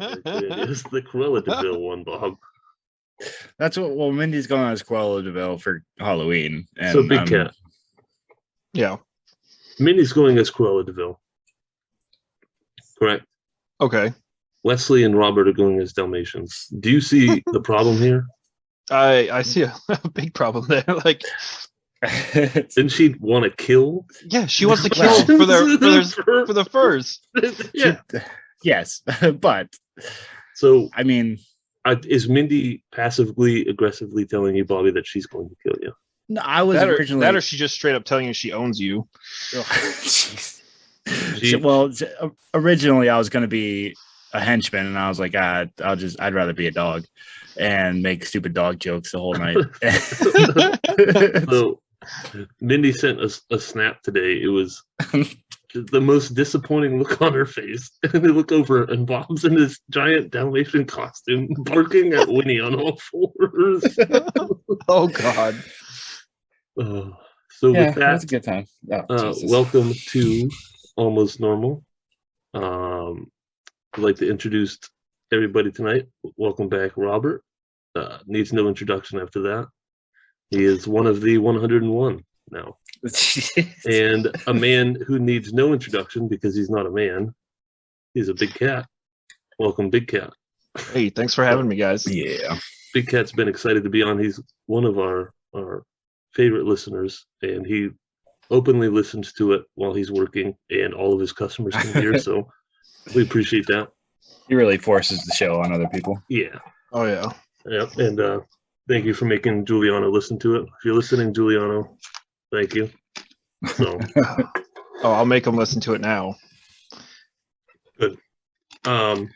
It's the Cruella de Vil one, Bob. That's what. Well, Mindy's going as Cruella de Vil for Halloween, and So Big Cat. Yeah. Mindy's going as Cruella de Vil. Correct. Okay. Wesley and Robert are going as Dalmatians. Do you see the problem here? I see a big problem there. Like, didn't she want to kill? Yeah, she wants to kill for the furs. Yeah. Yes, but so I mean, is Mindy passively aggressively telling you, Bobby, that she's going to kill you? No, I was that originally. That or she just straight up telling you she owns you. Well, originally I was going to be a henchman, and I was like, I'd rather be a dog and make stupid dog jokes the whole night. So Mindy sent us a snap today. It was the most disappointing look on her face. And they look over, and Bob's in this giant Dalmatian costume, barking at Winnie on all fours. Oh God. So with that, that's a good time. Welcome to Almost Normal. I'd like to introduce everybody tonight. Welcome back, Robert. Needs no introduction after that. He is one of the 101 now. And a man who needs no introduction because he's not a man. He's a big cat. Welcome, Big Cat. Hey, thanks for having me, guys. Yeah. Big Cat's been excited to be on. He's one of our favorite listeners, and he openly listens to it while he's working, and all of his customers can hear, so we appreciate that. He really forces the show on other people. Yeah. Oh, yeah. Yeah, and thank you for making Giuliano listen to it. If you're listening, Giuliano, thank you. So, I'll make him listen to it now. Good. And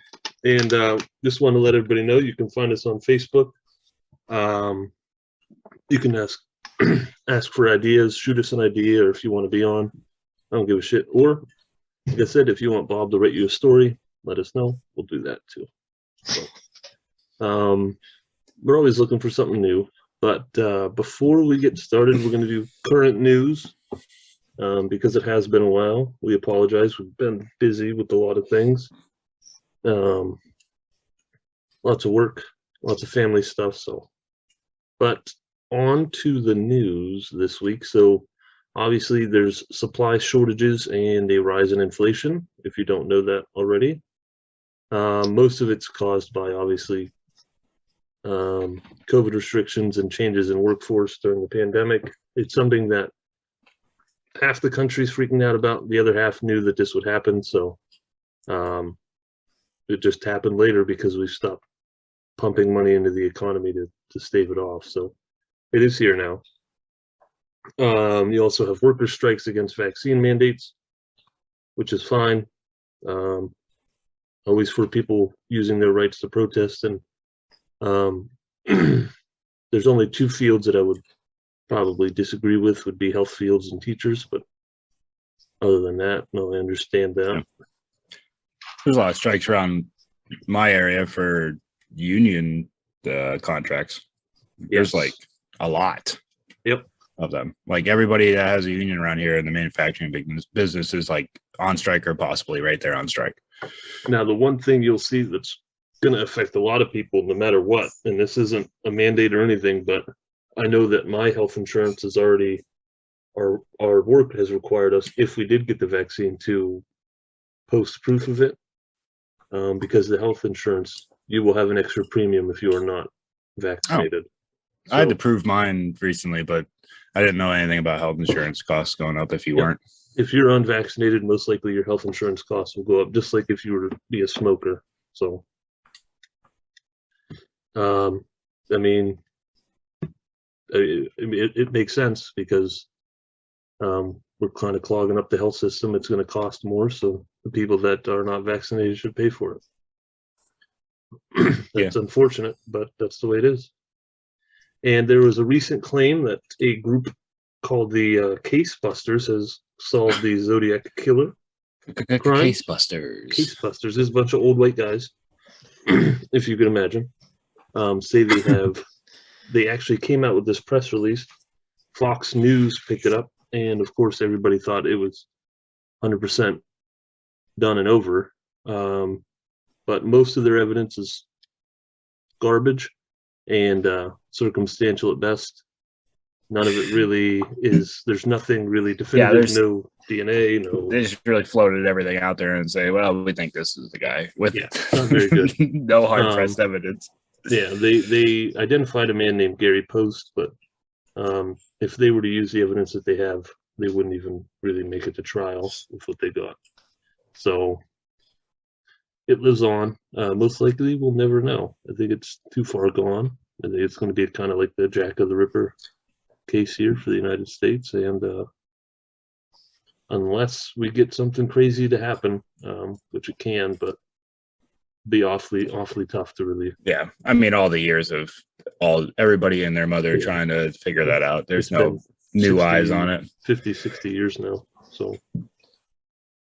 just want to let everybody know you can find us on Facebook. You can ask for ideas, shoot us an idea, or if you want to be on, I don't give a shit. Or, like I said, if you want Bob to write you a story, let us know. We'll do that too. So, we're always looking for something new. But before we get started, we're going to do current news because it has been a while. We apologize. We've been busy with a lot of things. Lots of work, lots of family stuff. So, but on to the news this week. So obviously there's supply shortages and a rise in inflation, if you don't know that already. Most of it's caused by obviously COVID restrictions and changes in workforce during the pandemic. It's something that half the country's freaking out about. The other half knew that this would happen. So it just happened later because we stopped pumping money into the economy to stave it off. So it is here now. You also have worker strikes against vaccine mandates, which is fine. Always for people using their rights to protest. And there's only two fields that I would probably disagree with would be health fields and teachers. But other than that, no, I understand that. Yeah. There's a lot of strikes around my area for union contracts. There's like a lot of them. Like everybody that has a union around here in the manufacturing business is like on strike or possibly right there on strike. Now, the one thing you'll see that's going to affect a lot of people no matter what, and this isn't a mandate or anything, but I know that my health insurance is already, our work has required us, if we did get the vaccine, to post proof of it, because the health insurance, you will have an extra premium if you are not vaccinated. I had to prove mine recently, but I didn't know anything about health insurance costs going up if you weren't. If you're unvaccinated, most likely your health insurance costs will go up, just like if you were to be a smoker. So, I mean, it makes sense because we're kind of clogging up the health system. It's going to cost more, so the people that are not vaccinated should pay for it. That's unfortunate, but that's the way it is. And there was a recent claim that a group called the Cayce Busters has solved the Zodiac killer crime. Cayce Busters. Cayce Busters is a bunch of old white guys, if you can imagine. Say they actually came out with this press release. Fox News picked it up, and of course everybody thought it was 100% done and over. But but most of their evidence is garbage and circumstantial at best. None of it really is. There's nothing really definitive. No DNA. No. They just really floated everything out there and say, "Well, we think this is the guy." With not very good. No hard pressed evidence. Yeah, they identified a man named Gary Post, but if they were to use the evidence that they have, they wouldn't even really make it to trial with what they got. So it lives on. Most likely, we'll never know. I think it's too far gone. I think it's going to be kind of like the Jack of the Ripper case here for the United States, and unless we get something crazy to happen, which it can, but be awfully tough to really. Yeah, I mean, all the years of everybody and their mother trying to figure that out. There's no new eyes on it. 50, 60 years now, so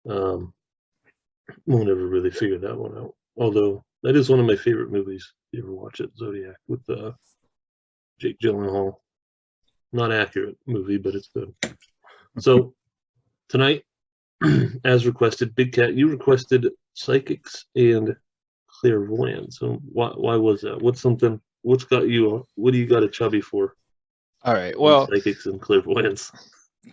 we'll never really figure that one out. Although that is one of my favorite movies. You ever watch it, Zodiac, with Jake Gyllenhaal? Not accurate movie, but it's good. So tonight, as requested, Big Cat, you requested psychics and clairvoyance. So why was that? What's got you? What do you got a chubby for? All right. Well, psychics and clairvoyance.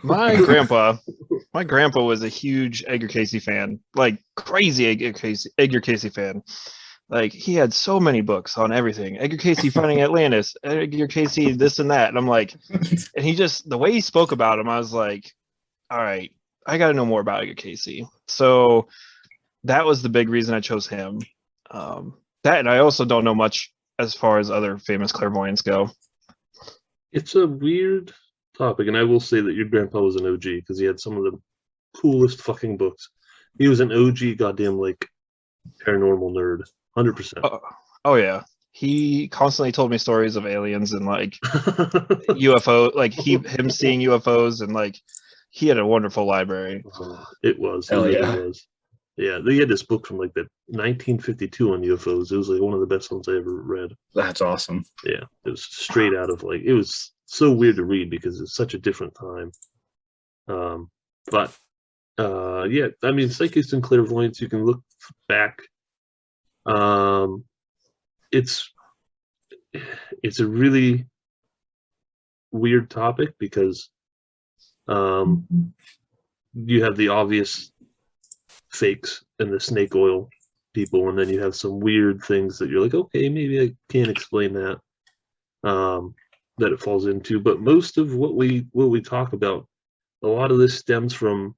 My grandpa was a huge Edgar Cayce fan, like crazy Edgar Cayce fan. Like, he had so many books on everything. Edgar Cayce Finding Atlantis, Edgar Cayce this and that. And I'm like, and he just, the way he spoke about him, I was like, all right, I got to know more about Edgar Cayce. So that was the big reason I chose him. That, and I also don't know much as far as other famous clairvoyants go. It's a weird topic, and I will say that your grandpa was an OG because he had some of the coolest fucking books. He was an OG goddamn like paranormal nerd. 100%. Oh yeah, he constantly told me stories of aliens and like UFO, like him seeing UFOs, and like he had a wonderful library. It was. It really was. Yeah, they had this book from like the 1952 on UFOs. It was like one of the best ones I ever read. That's awesome. Yeah, it was straight out of like, it was so weird to read because it's such a different time. Yeah, I mean, psychics and clairvoyance, you can look back. It's a really weird topic because you have the obvious fakes and the snake oil people, and then you have some weird things that you're like, okay, maybe I can't explain that that it falls into. But most of what we talk about, a lot of this stems from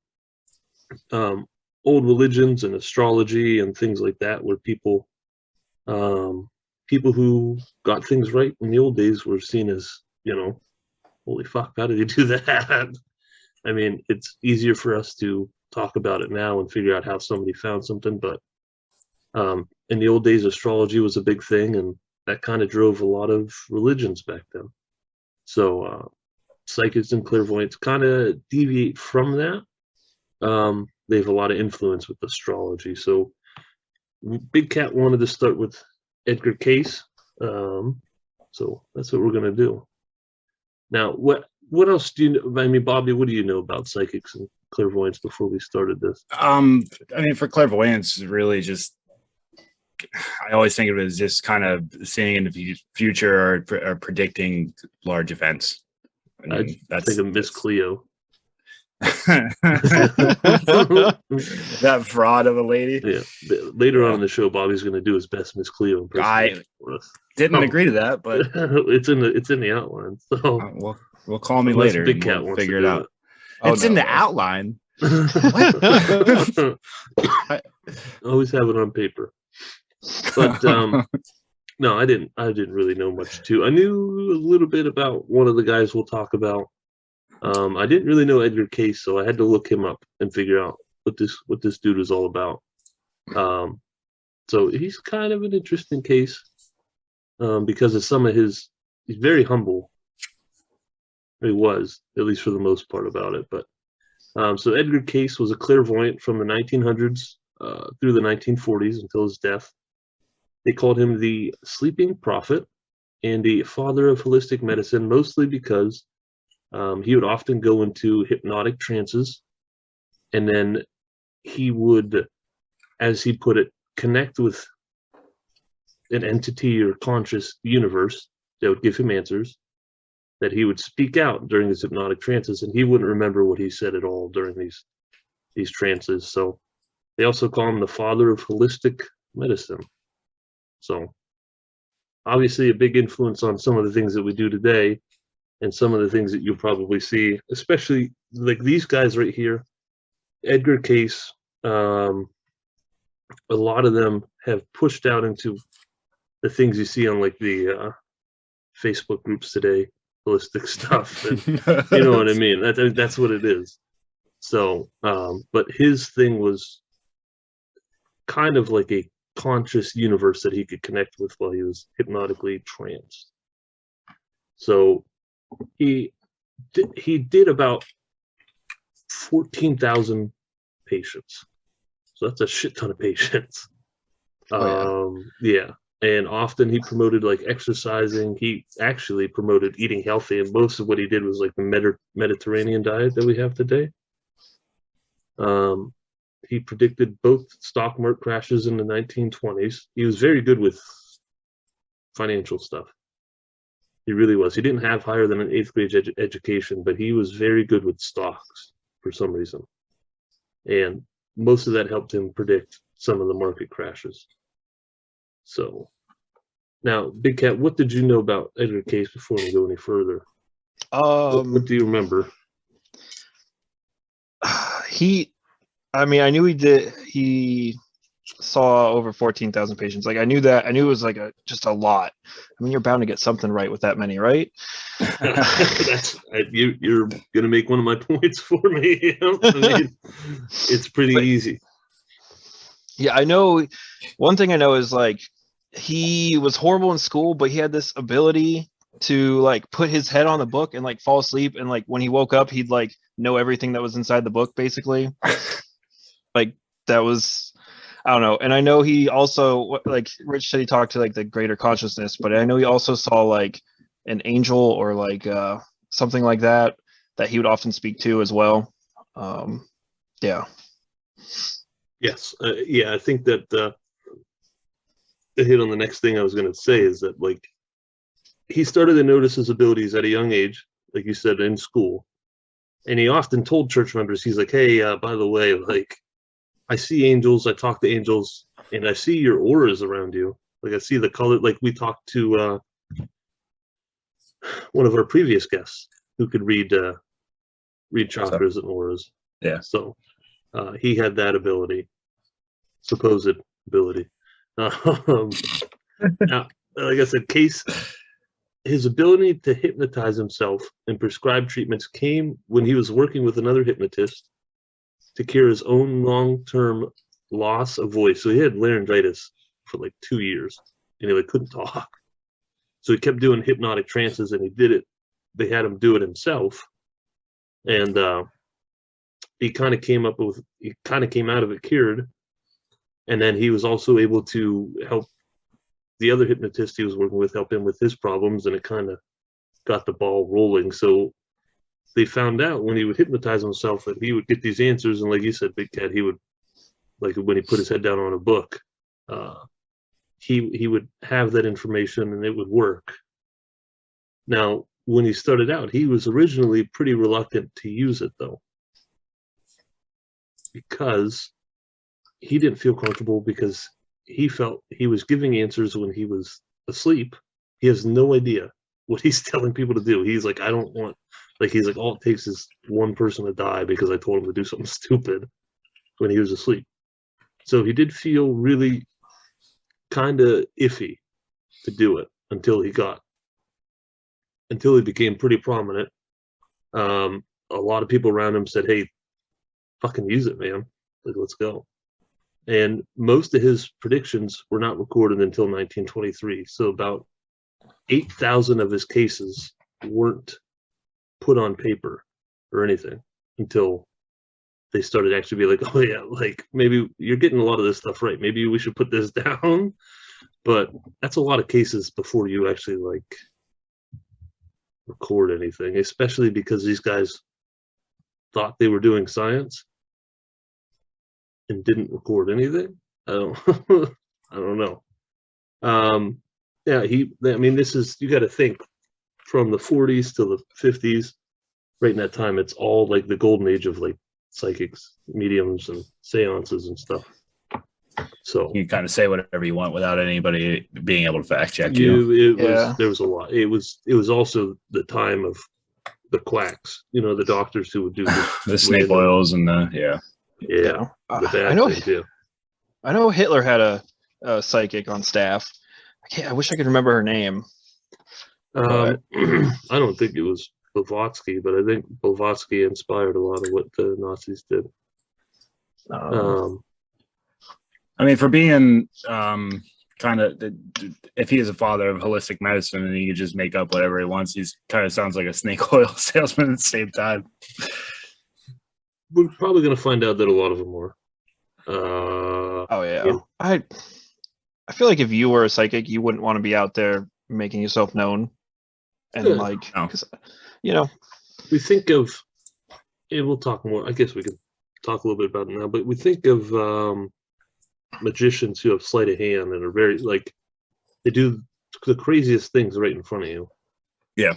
old religions and astrology and things like that, where people who got things right in the old days were seen as, holy fuck, how did he do that? I mean, it's easier for us to talk about it now and figure out how somebody found something, but in the old days, astrology was a big thing, and that kind of drove a lot of religions back then. So psychics and clairvoyants kind of deviate from that. They have a lot of influence with astrology. So Big Cat wanted to start with Edgar Cayce. So that's what we're going to do. Now, what else do you know? I mean, Bobby, what do you know about psychics and clairvoyance before we started this? I mean, for clairvoyance, really just, I always think of it as just kind of seeing in the future or predicting large events. I mean, that's like a Miss Cleo. That fraud of a lady. Yeah. Later on in the show, Bobby's going to do his best Miss Cleo impersonation for us. Didn't agree to that, but it's in the outline. So we'll call me later. Big Cat we'll figure it out. It's in the outline. Always have it on paper. But no, I didn't really know much too. I knew a little bit about one of the guys we'll talk about. I didn't really know Edgar Cayce, so I had to look him up and figure out what this dude was all about. So he's kind of an interesting case because of some of he's very humble. He was, at least for the most part, about it. But so Edgar Cayce was a clairvoyant from the 1900s through the 1940s until his death. They called him the sleeping prophet and the father of holistic medicine, mostly because he would often go into hypnotic trances, and then he would, as he put it, connect with an entity or conscious universe that would give him answers, that he would speak out during his hypnotic trances, and he wouldn't remember what he said at all during these trances. So they also call him the father of holistic medicine. So obviously a big influence on some of the things that we do today, and some of the things that you'll probably see, especially like these guys right here, Edgar Cayce. A lot of them have pushed out into the things you see on like the Facebook groups today, holistic stuff, and you know what I mean. That's what it is. So, but his thing was kind of like a conscious universe that he could connect with while he was hypnotically tranced. So he did about 14,000 patients. So that's a shit ton of patients. Yeah. And often he promoted like exercising. He actually promoted eating healthy, and most of what he did was like the Mediterranean diet that we have today. He predicted both stock market crashes in the 1920s. He was very good with financial stuff. He really was. He didn't have higher than an 8th grade education, but he was very good with stocks for some reason. And most of that helped him predict some of the market crashes. So now, Big Cat, what did you know about Edgar Cayce before we go any further? What do you remember? I knew he saw over 14,000 patients. Like I knew that. I knew it was like just a lot. I mean, you're bound to get something right with that many, right? You're gonna make one of my points for me. I mean, it's pretty easy. Yeah, I know. One thing I know is like he was horrible in school, but he had this ability to like put his head on the book and like fall asleep, and like when he woke up, he'd like know everything that was inside the book, basically. Like that was, I don't know. And I know he also, like Rich said, he talked to like the greater consciousness, but I know he also saw like an angel or like something like that he would often speak to as well. Yeah. Yes. Yeah, I think that the hit on the next thing I was going to say is that like he started to notice his abilities at a young age, like you said, in school. And he often told church members, he's like, hey, by the way, like I see angels, I talk to angels, and I see your auras around you. Like I see the color, like we talked to one of our previous guests who could read chakras and auras. Yeah. So he had that ability, supposed ability. Now, like I said, Cayce, his ability to hypnotize himself and prescribe treatments came when he was working with another hypnotist to cure his own long-term loss of voice. So he had laryngitis for like 2 years, and he like couldn't talk. So he kept doing hypnotic trances, and he did it. They had him do it himself, and he kind of came out of it cured. And then he was also able to help the other hypnotist he was working with, help him with his problems, and it kind of got the ball rolling. So they found out when he would hypnotize himself that he would get these answers, and like you said, Big Cat, he would, like when he put his head down on a book, he would have that information and it would work. Now, when he started out, he was originally pretty reluctant to use it though, because he didn't feel comfortable, because he felt he was giving answers when he was asleep. He has no idea what he's telling people to do. He's like, I don't want, like, he's like, all it takes is one person to die because I told him to do something stupid when he was asleep. So he did feel really kind of iffy to do it until he became pretty prominent. A lot of people around him said, hey, fucking use it, man. Like, let's go. And most of his predictions were not recorded until 1923. So about 8,000 of his cases weren't put on paper or anything until they started actually be like, oh yeah, like maybe you're getting a lot of this stuff right. Maybe we should put this down. But that's a lot of cases before you actually like record anything, especially because these guys thought they were doing science and didn't record anything. I don't I don't know. Yeah, I mean, this is, you got to think from the 40s to the 50s, right in that time, it's all like the golden age of like psychics, mediums, and seances and stuff. So you kind of say whatever you want without anybody being able to fact check you. There was a lot. It was also the time of the quacks, the doctors who would do the snake oils and the the bad things, yeah. I know Hitler had a psychic on staff. I wish I could remember her name. I don't think it was Blavatsky, but I think Blavatsky inspired a lot of what the Nazis did. I mean, for being kind of, if he is a father of holistic medicine and he could just make up whatever he wants, he's kind of sounds like a snake oil salesman at the same time. We're probably going to find out that a lot of them were. I feel like if you were a psychic, you wouldn't want to be out there making yourself known. And we think of, and we'll talk more, I guess we can talk a little bit about it now, but we think of magicians who have sleight of hand and are very, like, they do the craziest things right in front of you. Yeah.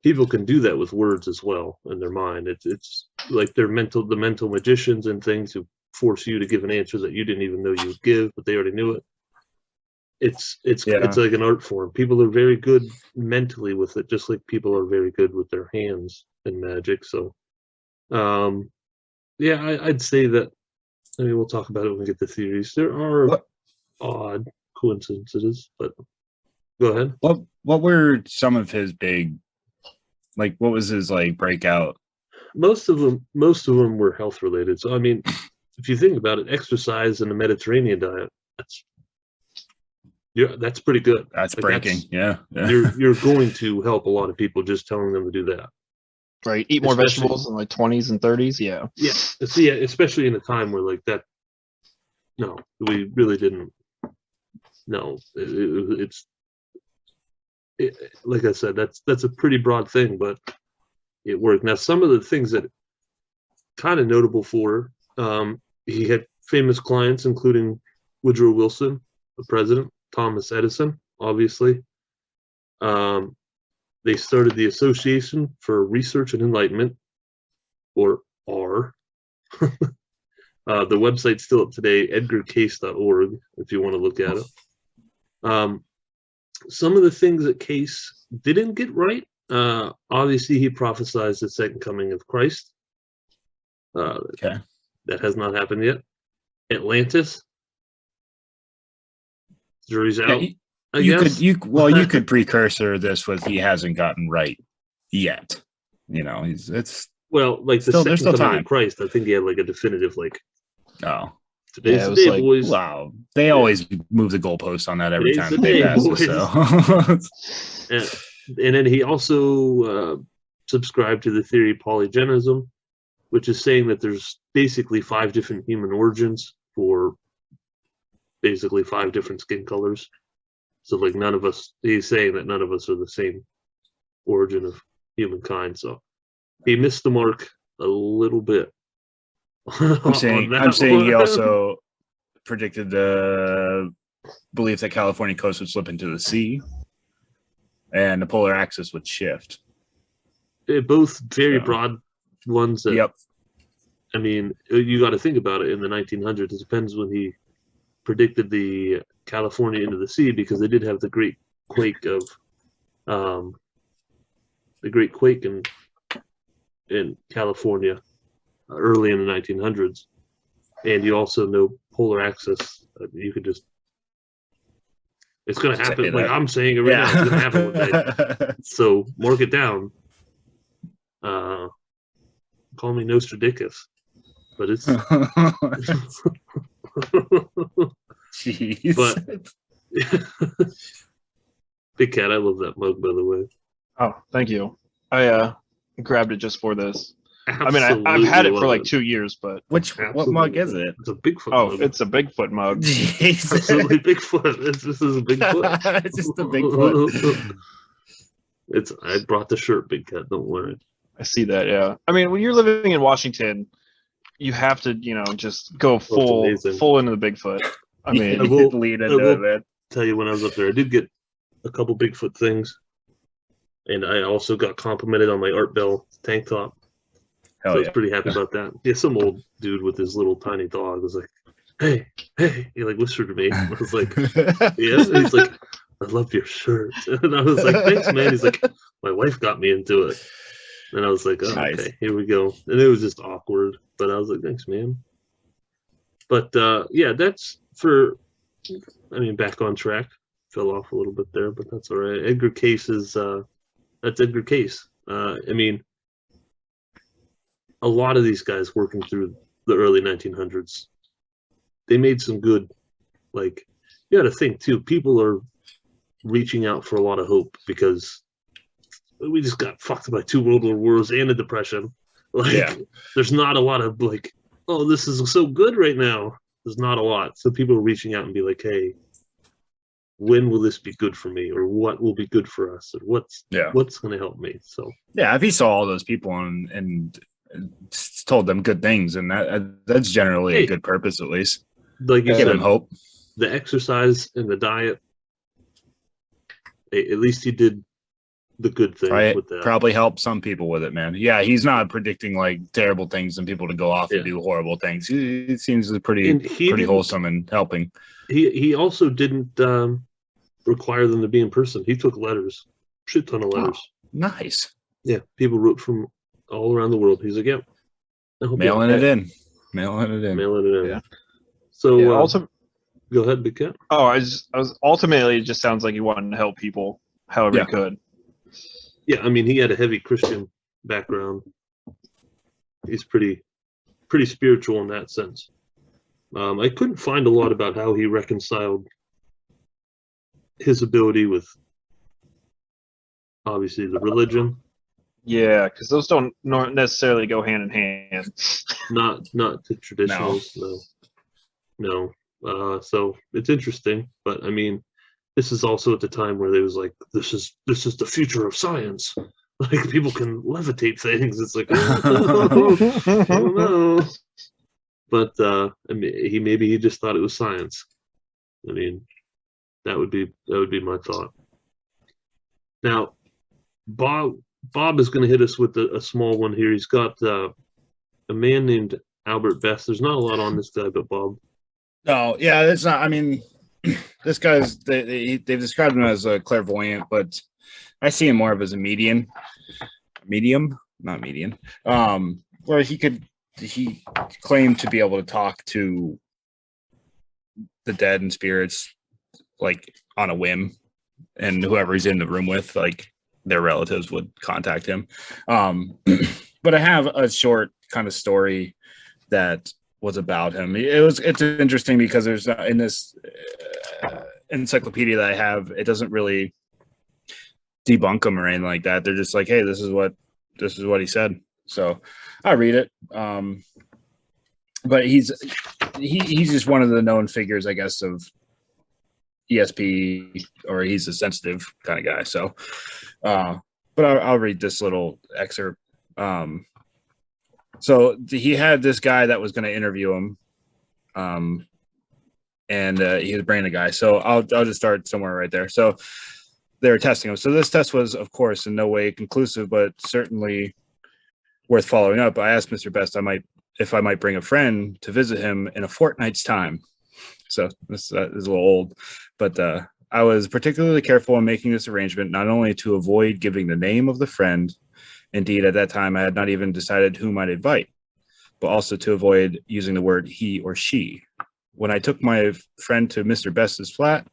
People can do that with words as well in their mind. It's like the mental magicians and things who force you to give an answer that you didn't even know you would give, but they already knew it. It's like an art form. People are very good mentally with it, just like people are very good with their hands in magic. So, I'd say that. I mean, we'll talk about it when we get to theories. There are odd coincidences, but go ahead. What were some of his big, like, what was his like breakout? Most of them were health related. So, I mean, if you think about it, exercise and a Mediterranean diet, that's pretty good. That's like, breaking. You're going to help a lot of people just telling them to do that. Right. Eat more vegetables in like 20s and 30s. Yeah. Yeah. See, especially in a time where like that. No, we really didn't. No, it's like I said, that's a pretty broad thing, but it worked. Now, some of the things that kind of notable for, he had famous clients, including Woodrow Wilson, the president, Thomas Edison, obviously. They started the Association for Research and Enlightenment, or R. The website's still up today, edgarcayce.org, if you want to look at it. Some of the things that Cayce didn't get right, obviously he prophesied the second coming of Christ. That has not happened yet. Atlantis. Jury's out. You could precursor this with he hasn't gotten right yet. It's like the second coming of Christ. I think he had like a definitive today's the day, boys. Wow, they always move the goalpost on that every time that they pass it. So. and then he also subscribed to the theory of polygenism, which is saying that there's basically 5 different human origins for basically 5 different skin colors. So like he's saying that none of us are the same origin of humankind. So he missed the mark a little bit. I'm saying he also predicted the belief that California coast would slip into the sea and the polar axis would shift. They're both very broad ones. Yep. I mean, you got to think about it in the 1900s. It depends when he predicted the California into the sea, because they did have the great quake in California early in the 1900s, and you also know polar axis. You could just, it's going to happen. Like I'm saying it right now, it's going to happen one day. So mark it down. Call me Nostradamus, but it's. Jeez. But Big Cat, I love that mug, by the way. Oh, thank you. I grabbed it just for this. Absolutely. I mean, I've had it for like 2 years, but what mug is it? It's a Bigfoot. mug. It's a Bigfoot mug. Jeez. Absolutely Bigfoot. This is a Bigfoot. It's just a Bigfoot. I brought the shirt, Big Cat. Don't worry. I see that. Yeah. I mean, when you're living in Washington, you have to, just go full into the Bigfoot. I mean, lead into it. tell you when I was up there, I did get a couple Bigfoot things, and I also got complimented on my Art Bell tank top. Hell So I yeah. was pretty happy about that. Yeah, some old dude with his little tiny dog was like, "Hey, hey!" He like whispered to me. I was like, "Yeah." And he's like, "I love your shirt," and I was like, "Thanks, man." He's like, "My wife got me into it," and I was like, "Oh, Nice. okay, here we go." And it was just awkward, but I was like, "Thanks, man." But yeah, that's for. I mean, back on track. Fell off a little bit there, but that's all right. Edgar Cayce is that's Edgar Cayce. I mean, a lot of these guys working through the early 1900s, they made some good. Like, you got to think too. People are reaching out for a lot of hope because we just got fucked by 2 World War wars and a depression. Like, Yeah. there's not a lot of like, oh, this is so good right now. There's not a lot. So people are reaching out and be like, hey, when will this be good for me, or what will be good for us, or what's going to help me? So yeah, if he saw all those people and told them good things, and that's generally a good purpose, at least. Like you give said, them hope. The exercise and the diet. At least he did the good things with that. Probably help some people with it, man. Yeah, he's not predicting like terrible things and people to go off and do horrible things. He seems pretty wholesome and helping. He also didn't require them to be in person. He took letters, shit ton of letters. Oh, nice. Yeah, people wrote from all around the world. He's like, yep. Mailing it in. Yeah. So go ahead, Big Cat. Oh, I was ultimately, it just sounds like he wanted to help people however he could. Yeah, I mean, he had a heavy Christian background. He's pretty spiritual in that sense. I couldn't find a lot about how he reconciled his ability with, obviously, the religion. Yeah, because those don't necessarily go hand in hand. Not the traditionals, no. So it's interesting, but I mean, this is also at the time where they was like, this is the future of science. Like, people can levitate things. It's like, I don't know. But I mean, maybe he just thought it was science. I mean, that would be my thought. Now, Bob is going to hit us with a small one here. He's got a man named Albert Best. There's not a lot on this guy, but Bob. No, yeah, it's not. I mean, this guy's they've described him as a clairvoyant, but I see him more of as a medium, not median. Where he claimed to be able to talk to the dead and spirits like on a whim, and whoever he's in the room with, like their relatives would contact him. But I have a short kind of story that was about him. It's interesting because there's in this encyclopedia that I have, it doesn't really debunk him or anything like that. They're just like, hey, this is what he said. So I read it. But he's just one of the known figures, I guess, of ESP, or he's a sensitive kind of guy. So, but I'll read this little excerpt. So he had this guy that was going to interview him, and he was bringing a guy. So I'll just start somewhere right there. So they were testing him. So this test was, of course, in no way conclusive, but certainly worth following up. I asked Mr. Best if I might bring a friend to visit him in a fortnight's time. So this is a little old, but I was particularly careful in making this arrangement, not only to avoid giving the name of the friend. Indeed, at that time, I had not even decided whom I'd invite, but also to avoid using the word he or she. When I took my friend to Mr. Best's flat,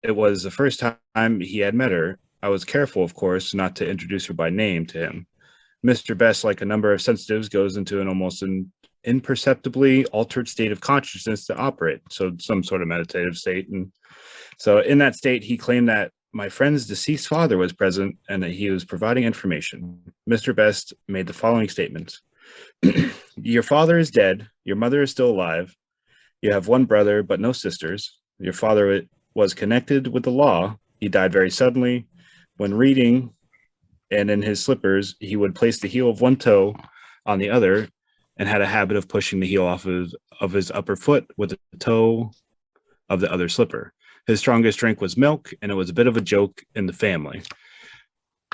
it was the first time he had met her. I was careful, of course, not to introduce her by name to him. Mr. Best, like a number of sensitives, goes into an almost imperceptibly altered state of consciousness to operate, so some sort of meditative state. And so in that state, he claimed that my friend's deceased father was present and that he was providing information. Mr. Best made the following statements. Your father is dead. Your mother is still alive. You have one brother, but no sisters. Your father was connected with the law. He died very suddenly. When reading and in his slippers, he would place the heel of one toe on the other and had a habit of pushing the heel off of his upper foot with the toe of the other slipper. His strongest drink was milk, and it was a bit of a joke in the family.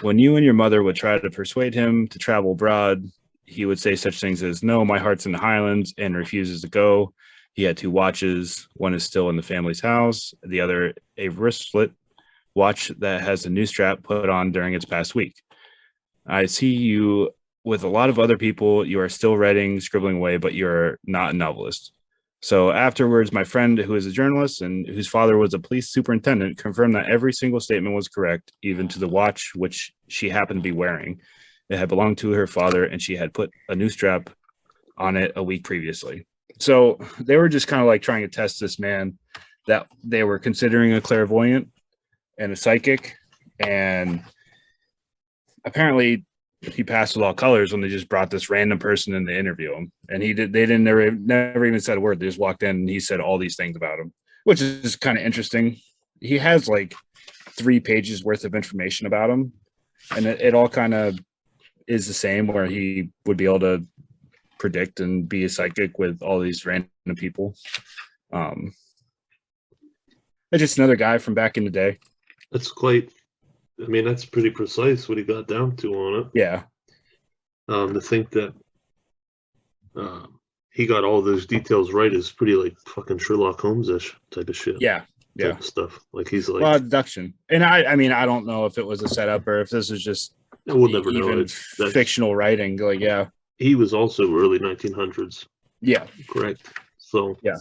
When you and your mother would try to persuade him to travel abroad, he would say such things as, "No, my heart's in the Highlands," and refuses to go. He had 2 watches. One is still in the family's house. The other, a wristlet watch that has a new strap put on during its past week. I see you with a lot of other people. You are still writing, scribbling away, but you're not a novelist. So afterwards, my friend, who is a journalist and whose father was a police superintendent, confirmed that every single statement was correct, even to the watch which she happened to be wearing. It had belonged to her father, and she had put a new strap on it a week previously. So they were just kind of like trying to test this man that they were considering a clairvoyant and a psychic. And apparently he passed with all colors when they just brought this random person in to interview him. And they didn't never even said a word. They just walked in and he said all these things about him, which is kind of interesting. He has like 3 pages worth of information about him. And it all kind of is the same, where he would be able to predict and be a psychic with all these random people. It's just another guy from back in the day. That's pretty precise what he got down to on it. Yeah. To think that he got all those details right is pretty like fucking Sherlock Holmes-ish type of shit. Yeah. Type of stuff. Like he's like, well, deduction. And I mean, I don't know if it was a setup or if this is just we'll never know. Even fictional writing. Like, yeah. He was also early 1900s. Yeah. Correct. So yeah.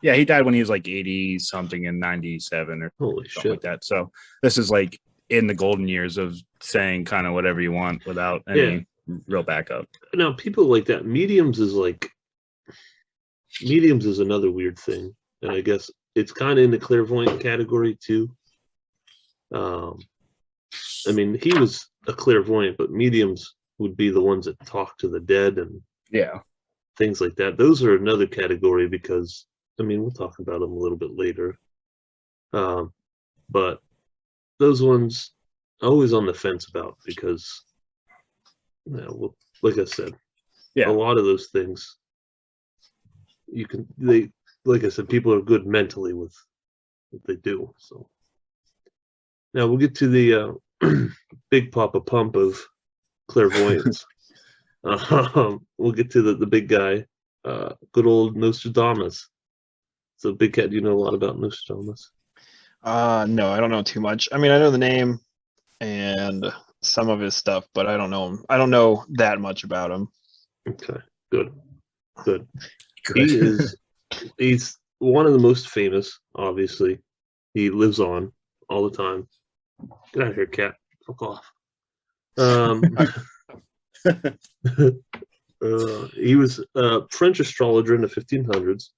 Yeah, he died when he was like 80 something in 97 or holy something shit like that. So this is like in the golden years of saying kind of whatever you want without any real backup. Now, people like that, mediums is another weird thing. And I guess it's kind of in the clairvoyant category too. I mean, he was a clairvoyant, but mediums would be the ones that talk to the dead and things like that. Those are another category because, I mean, we'll talk about them a little bit later. But those ones always on the fence about because, like I said, a lot of those things like I said, people are good mentally with what they do. So now we'll get to the big Papa Pump of clairvoyance. We'll get to the big guy, good old Nostradamus. So, Big Cat, do you know a lot about Nostradamus? No, I don't know too much. I mean, I know the name and some of his stuff, but I don't know him. I don't know that much about him. Okay, good. He's one of the most famous, obviously. He lives on all the time. Get out of here, cat. Fuck off. He was a French astrologer in the 1500s,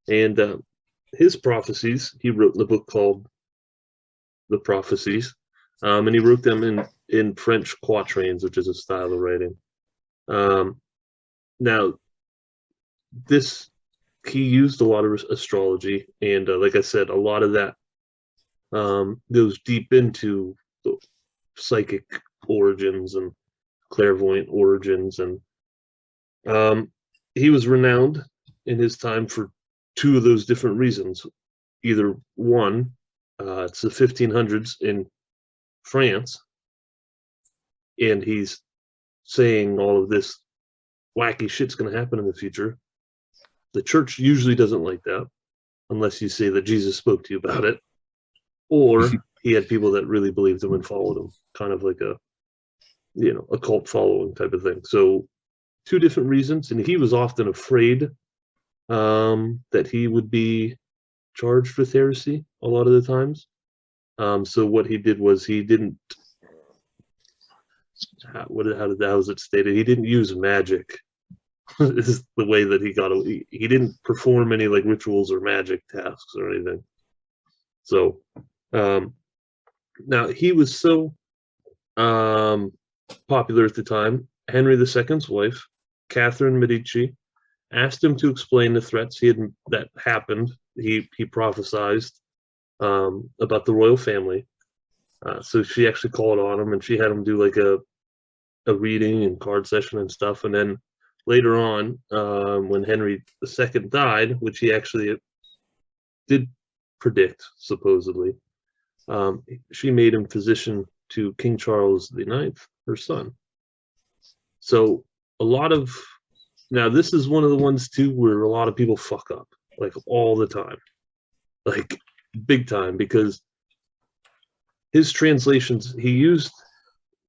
and his prophecies he wrote in a book called The Prophecies, and he wrote them in French quatrains, which is a style of writing. Now, he used a lot of astrology, and like I said, a lot of that goes deep into the psychic origins and clairvoyant origins, and he was renowned in his time for 2 of those different reasons. Either one, it's the 1500s in France, and he's saying all of this wacky shit's going to happen in the future. The church usually doesn't like that unless you say that Jesus spoke to you about it, or he had people that really believed him and followed him, kind of like a cult following type of thing. So 2 different reasons, and he was often afraid that he would be charged with heresy a lot of the times. So what he did was he didn't. How was it stated? He didn't use magic. This is the way that he got. He didn't perform any like rituals or magic tasks or anything. So now he was so popular at the time. Henry II's wife, Catherine Medici, asked him to explain the threats that happened. He prophesized about the royal family. So she actually called on him, and she had him do like a reading and card session and stuff. And then later on, when Henry II died, which he actually did predict, supposedly. She made him physician to King Charles IX, her son. So a lot of, now this is one of the ones too where a lot of people fuck up, like all the time, like big time, because his translations, he used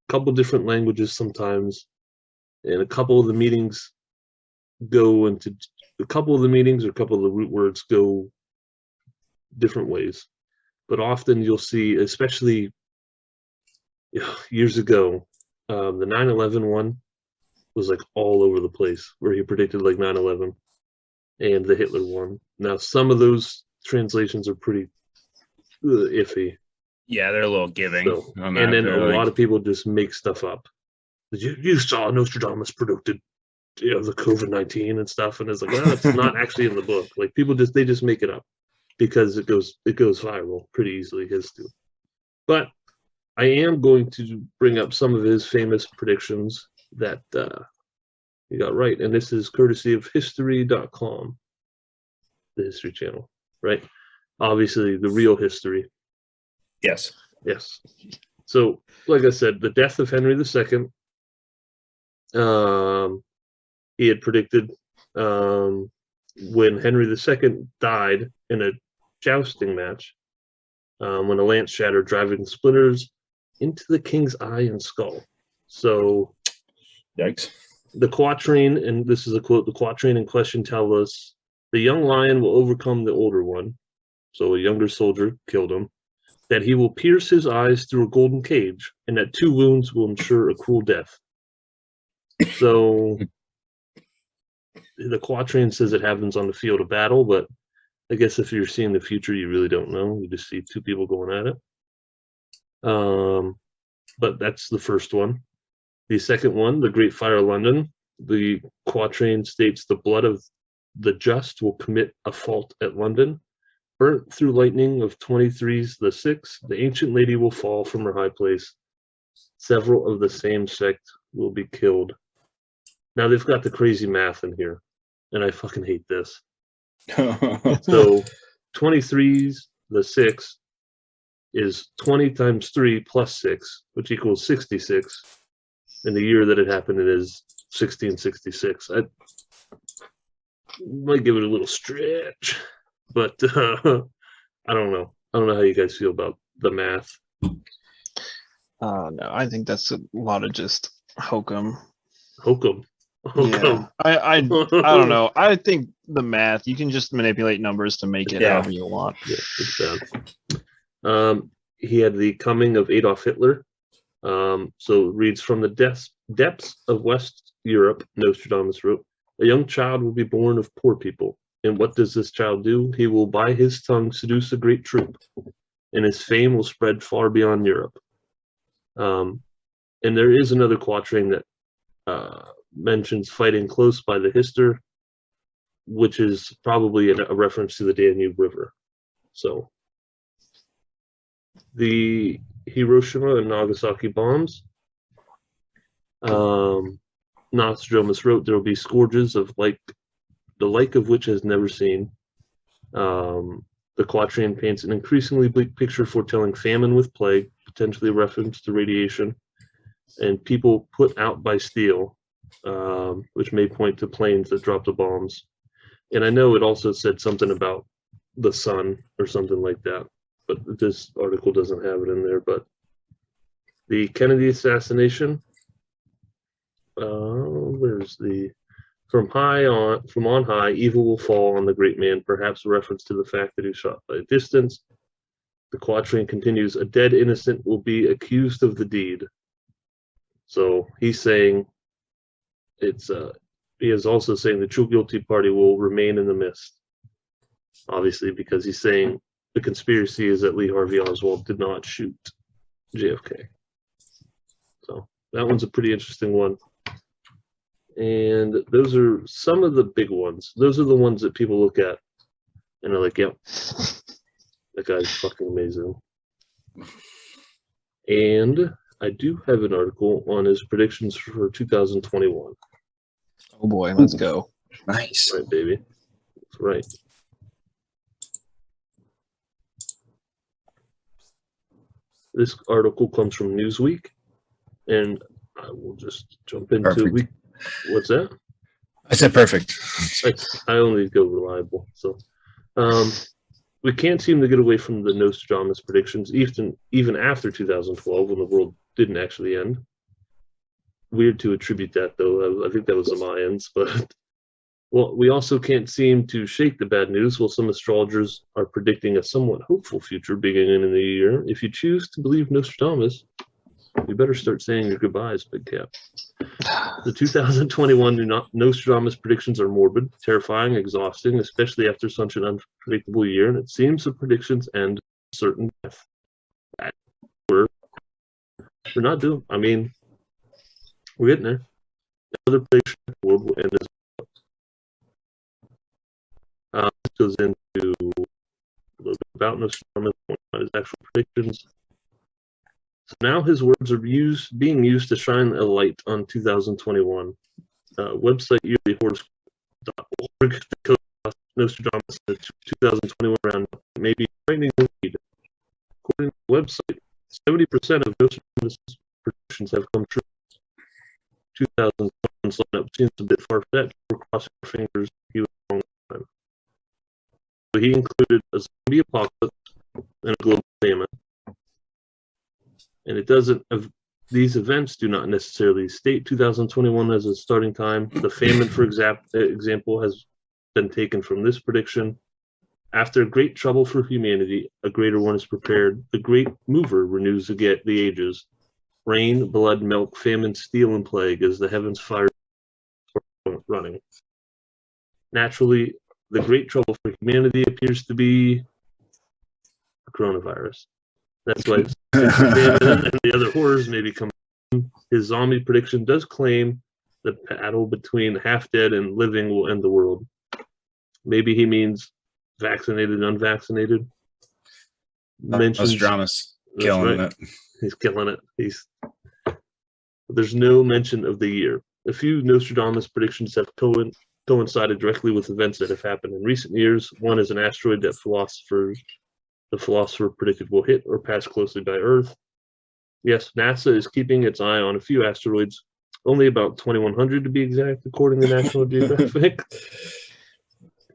a couple different languages sometimes, and a couple of the meanings go into, a couple of the meanings or a couple of the root words go different ways. But often you'll see, especially years ago, the 9/11 one was like all over the place, where he predicted like 9/11 and the Hitler one. Now, some of those translations are pretty iffy. Yeah, they're a little giving. So, and then a lot of people just make stuff up. You saw Nostradamus predicted, the COVID-19 and stuff, and it's like, well, it's not actually in the book. Like people they just make it up because it goes viral pretty easily. His too. But I am going to bring up some of his famous predictions that he got right, and this is courtesy of history.com, the History Channel, right? Obviously, the real history. Yes. So, like I said, the death of Henry II, he had predicted when Henry II died in a jousting match, when a lance shattered, driving splinters into the king's eye and skull. So, yikes. The quatrain, and this is a quote, the quatrain in question tells us, the young lion will overcome the older one, so a younger soldier killed him, that he will pierce his eyes through a golden cage, and that 2 wounds will ensure a cruel death. So the quatrain says it happens on the field of battle, but I guess if you're seeing the future, you really don't know. You just see 2 people going at it. But that's the first one. The second one, the Great Fire of London, the quatrain states, the blood of the just will commit a fault at London. Burnt through lightning of 23's the 6th, the ancient lady will fall from her high place. Several of the same sect will be killed. Now they've got the crazy math in here, and I fucking hate this. So 23's the 6th is 20 times 3 plus 6, which equals 66. And the year that it happened, it is 1666. I might give it a little stretch, but I don't know. I don't know how you guys feel about the math. No, I think that's a lot of just hokum. Hokum. Yeah, I don't know. I think the math, you can just manipulate numbers to make it however you want. Yeah, it's bad. He had the coming of Adolf Hitler. So it reads, from the depths of West Europe, Nostradamus wrote, a young child will be born of poor people. And what does this child do? He will by his tongue seduce a great troop, and his fame will spread far beyond Europe. And there is another quatrain that mentions fighting close by the Hister, which is probably a reference to the Danube River. So the Hiroshima and Nagasaki bombs, Nostradamus wrote, there will be scourges of the like of which has never seen. The quatrain paints an increasingly bleak picture foretelling famine with plague, potentially a reference to radiation, and people put out by steel, which may point to planes that drop the bombs. And I know it also said something about the sun or something like that, but this article doesn't have it in there. But the Kennedy assassination, where's the, from on high, evil will fall on the great man, perhaps a reference to the fact that he shot by a distance. The quatrain continues, a dead innocent will be accused of the deed. So he's saying he is also saying the true guilty party will remain in the mist. Obviously, because he's saying the conspiracy is that Lee Harvey Oswald did not shoot JFK. So that one's a pretty interesting one. And those are some of the big ones. Those are the ones that people look at and are like, yep, that guy's fucking amazing. And I do have an article on his predictions for 2021. Oh boy, let's go. Nice. Right, baby. That's right. This article comes from Newsweek, and I will just jump into it. What's that? I said perfect. I only go reliable. So we can't seem to get away from the Nostradamus predictions, even after 2012, when the world didn't actually end. Weird to attribute that, though. I think that was the Mayans, but well, we also can't seem to shake the bad news. While some astrologers are predicting a somewhat hopeful future beginning in the year, if you choose to believe Nostradamus, you better start saying your goodbyes, Big Cap. The 2021 Nostradamus predictions are morbid, terrifying, exhausting, especially after such an unpredictable year, and it seems the predictions end certain death. We're not doing. I mean, we're getting there. Another prediction: the world will end as this goes into a little bit about Nostradamus, his actual predictions. So now his words are being used to shine a light on 2021. Website yearlyhoroscope.org Nostradamus the 2021 roundup may be frightening indeed. According to the website, 70% of Nostradamus predictions have come true. 2021's lineup seems a bit far-fetched. We're crossing our fingers he was a long time. So he included a zombie apocalypse and a global famine. And it doesn't. These events do not necessarily state 2021 as a starting time. The famine, for example, has been taken from this prediction. After great trouble for humanity, a greater one is prepared. The great mover renews the ages. Rain, blood, milk, famine, steel, and plague as the heavens fire running. Naturally, the great trouble for humanity appears to be the coronavirus. That's why famine and the other horrors may be coming. His zombie prediction does claim the battle between half-dead and living will end the world. Maybe he means vaccinated and unvaccinated. Nostradamus killing it. He's killing it. There's no mention of the year. A few Nostradamus predictions have coincided directly with events that have happened in recent years. One is an asteroid that the philosopher predicted will hit or pass closely by Earth. Yes, NASA is keeping its eye on a few asteroids, only about 2,100 to be exact, according to National Geographic.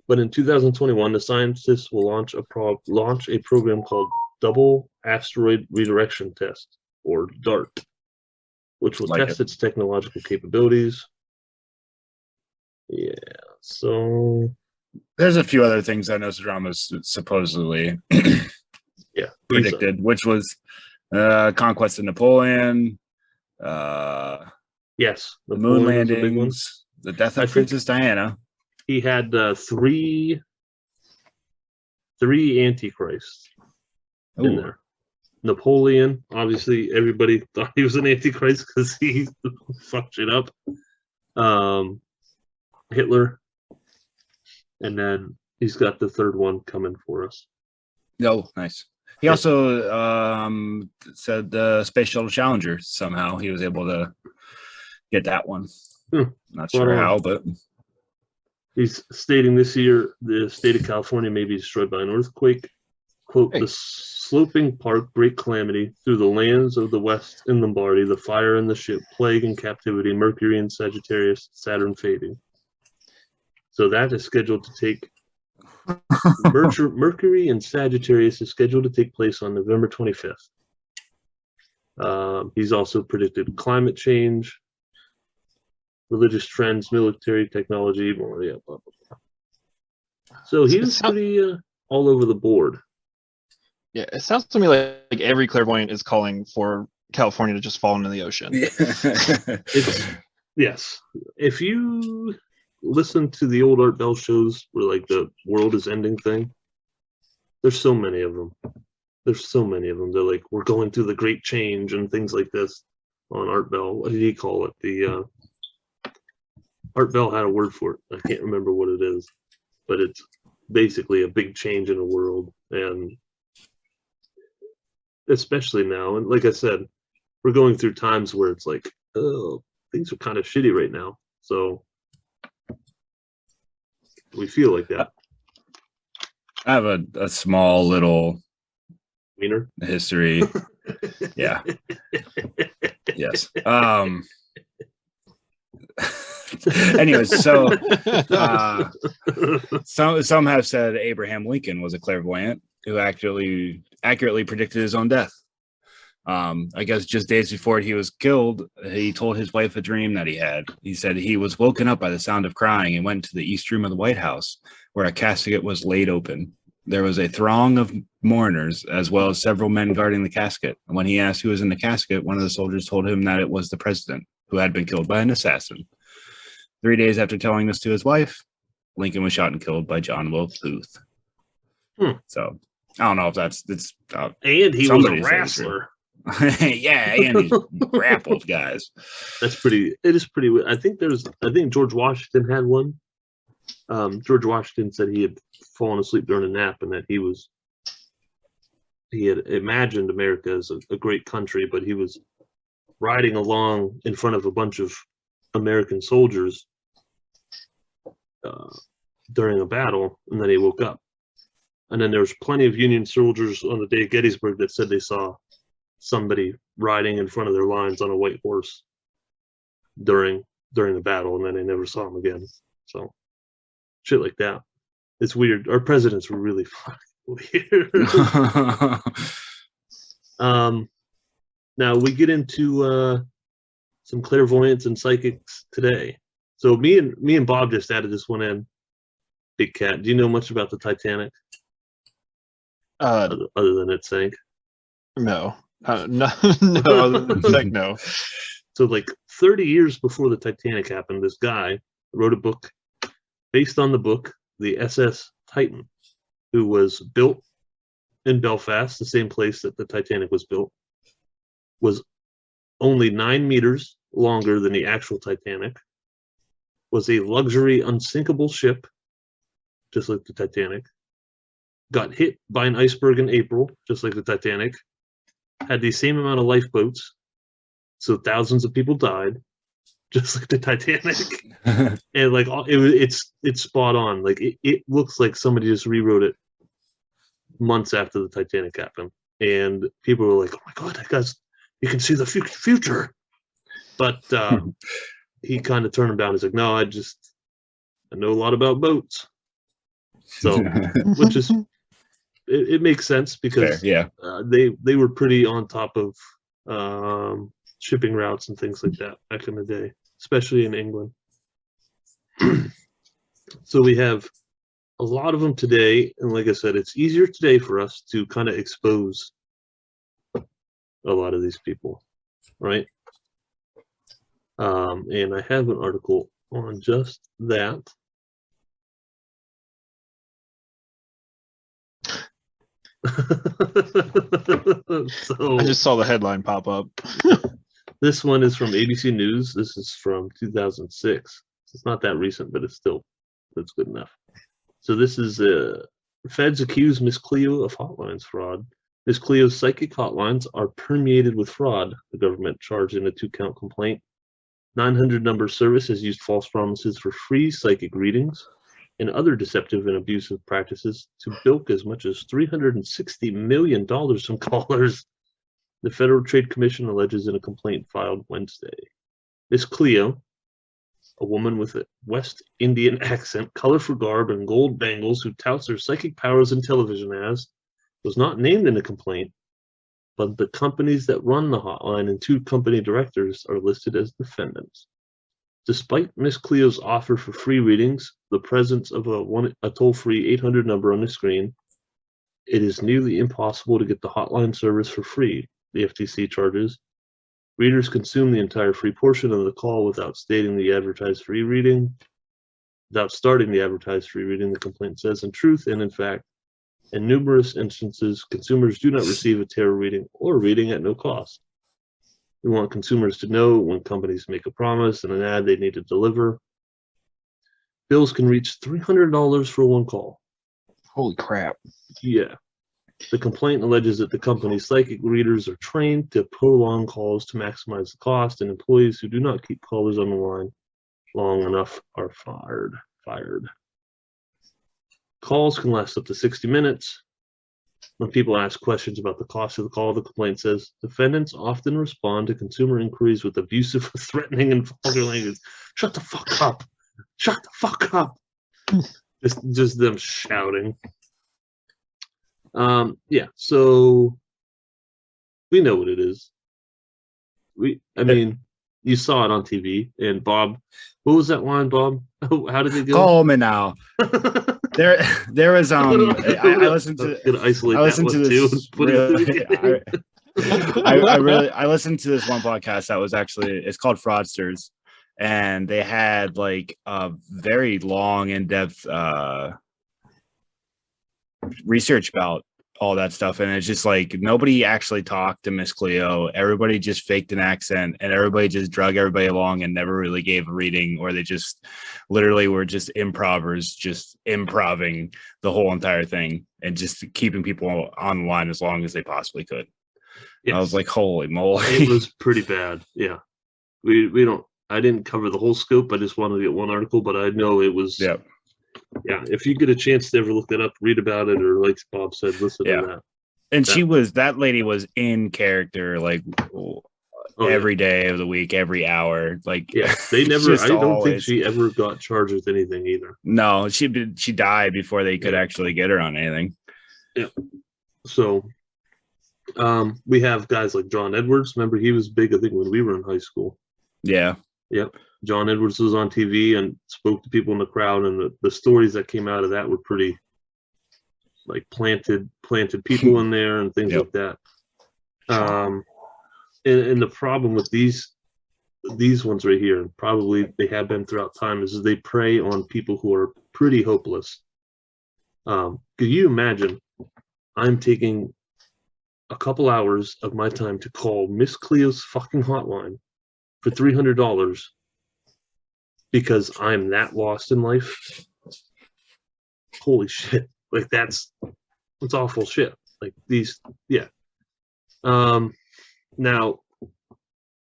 But in 2021, the scientists will launch a program called Double Asteroid Redirection Test, or DART, which will test its technological capabilities. Yeah, so there's a few other things that Nostradamus supposedly predicted, which was conquest of Napoleon, yes, the moon landings, the death of Princess Diana. He had three antichrists in there. Napoleon, obviously, everybody thought he was an antichrist because he fucked it up. Hitler, and then he's got the third one coming for us. Oh, nice. He also said the Space Shuttle Challenger, somehow he was able to get that one. Not sure how, but he's stating this year the state of California may be destroyed by an earthquake. Quote, the sloping park, great calamity, through the lands of the West in Lombardy, the fire and the ship, plague and captivity, Mercury and Sagittarius, Saturn fading. So that is scheduled to take Mercury and Sagittarius is scheduled to take place on November 25th. He's also predicted climate change, religious trends, military technology, blah, blah, blah, blah. So he's pretty all over the board. Yeah, it sounds to me like every clairvoyant is calling for California to just fall into the ocean. Yes. If you listen to the old Art Bell shows where like the world is ending thing, there's so many of them. They're like, we're going through the great change and things like this on Art Bell. What did he call it? The Art Bell had a word for it. I can't remember what it is, but it's basically a big change in the world, and especially now. And like I said, we're going through times where it's like, oh, things are kind of shitty right now. So we feel like that. I have a small little Wiener. history. Yeah. Yes. Anyways, so some have said Abraham Lincoln was a clairvoyant who accurately predicted his own death. I guess just days before he was killed, he told his wife a dream that he had. He said he was woken up by the sound of crying and went to the east room of the White House, where a casket was laid open. There was a throng of mourners, as well as several men guarding the casket. And when he asked who was in the casket, one of the soldiers told him that it was the president, who had been killed by an assassin. 3 days after telling this to his wife, Lincoln was shot and killed by John Wilkes Booth. So I don't know if it's and he was a wrestler. Yeah, and he grappled guys. It is pretty. I think George Washington had one. George Washington said he had fallen asleep during a nap and that he had imagined America as a great country, but he was riding along in front of a bunch of American soldiers during a battle, and then he woke up. And then there was plenty of Union soldiers on the day of Gettysburg that said they saw somebody riding in front of their lines on a white horse during the battle, and then they never saw him again. So shit like that. It's weird. Our presidents were really fucking weird. Now we get into some clairvoyants and psychics today. So me and Bob just added this one in. Big Cat, do you know much about the Titanic? Other than it sank? No. No, other than sank, no. So like 30 years before the Titanic happened, this guy wrote a book based on the book, the SS Titan, who was built in Belfast, the same place that the Titanic was built, was only 9 meters longer than the actual Titanic, was a luxury unsinkable ship, just like the Titanic, got hit by an iceberg in April, just like the Titanic, had the same amount of lifeboats, so thousands of people died, just like the Titanic. And like it's spot on. Like it looks like somebody just rewrote it months after the Titanic happened, and people were like, "Oh my god, that guy's, you can see the future." But he kind of turned him down. He's like, "No, I know a lot about boats." So, which is it makes sense because fair, yeah. They were pretty on top of shipping routes and things like that back in the day, especially in England. So we have a lot of them today, and like I said, it's easier today for us to kind of expose a lot of these people, right? And I have an article on just that. So I just saw the headline pop up. This one is from ABC News. This is from 2006. It's not that recent, but that's good enough. So this is feds accuse Miss Cleo of hotlines fraud. Miss Cleo's psychic hotlines are permeated with fraud, the government charged in a 2-count complaint. 900 number service has used false promises for free psychic readings and other deceptive and abusive practices to bilk as much as $360 million from callers, the Federal Trade Commission alleges in a complaint filed Wednesday. Miss Cleo, a woman with a West Indian accent, colorful garb, and gold bangles who touts her psychic powers in television ads, was not named in the complaint, but the companies that run the hotline and 2 company directors are listed as defendants. Despite Miss Cleo's offer for free readings, the presence of a toll-free 800 number on the screen, it is nearly impossible to get the hotline service for free, the FTC charges. Readers consume the entire free portion of the call without starting the advertised free reading, the complaint says. In truth and in fact, in numerous instances, consumers do not receive a tarot reading or reading at no cost. We want consumers to know when companies make a promise and an ad they need to deliver. Bills can reach $300 for one call. Holy crap. Yeah. The complaint alleges that the company's psychic readers are trained to prolong calls to maximize the cost, and employees who do not keep callers on the line long enough are fired. Calls can last up to 60 minutes. When people ask questions about the cost of the call, the complaint says defendants often respond to consumer inquiries with abusive, threatening, and vulgar language. Shut the fuck up! Shut the fuck up! just them shouting. Yeah. So we know what it is. I mean, you saw it on TV. And Bob, what was that line, Bob? How did it go? Call me now. There was I listened to this really, I listened to this one podcast that was it's called Fraudsters, and they had like a very long, in-depth research about all that stuff, and it's just like nobody actually talked to Miss Cleo. Everybody just faked an accent, and everybody just drug everybody along and never really gave a reading, or they just literally were just improvers, just improving the whole entire thing and just keeping people on the line as long as they possibly could. Yes. I was like, holy moly. It was pretty bad. Yeah. We don't, I didn't cover the whole scope. I just wanted to get one article, but I know it was, yeah. If you get a chance to ever look that up, read about it, or like Bob said, listen to that. And that lady was in character, like every day of the week, every hour. Like, they never, I don't think she ever got charged with anything either. No, she died before they could actually get her on anything. Yeah. So, we have guys like John Edwards. Remember, he was big, I think, when we were in high school. Yeah. Yep. John Edwards was on TV and spoke to people in the crowd, and the stories that came out of that were pretty, like, planted people in there and things like that. And the problem with these ones right here, and probably they have been throughout time, is they prey on people who are pretty hopeless. Could you imagine? I'm taking a couple hours of my time to call Miss Cleo's fucking hotline for $300 because I'm that lost in life. Holy shit. Like that's awful shit. Like these, yeah. Now,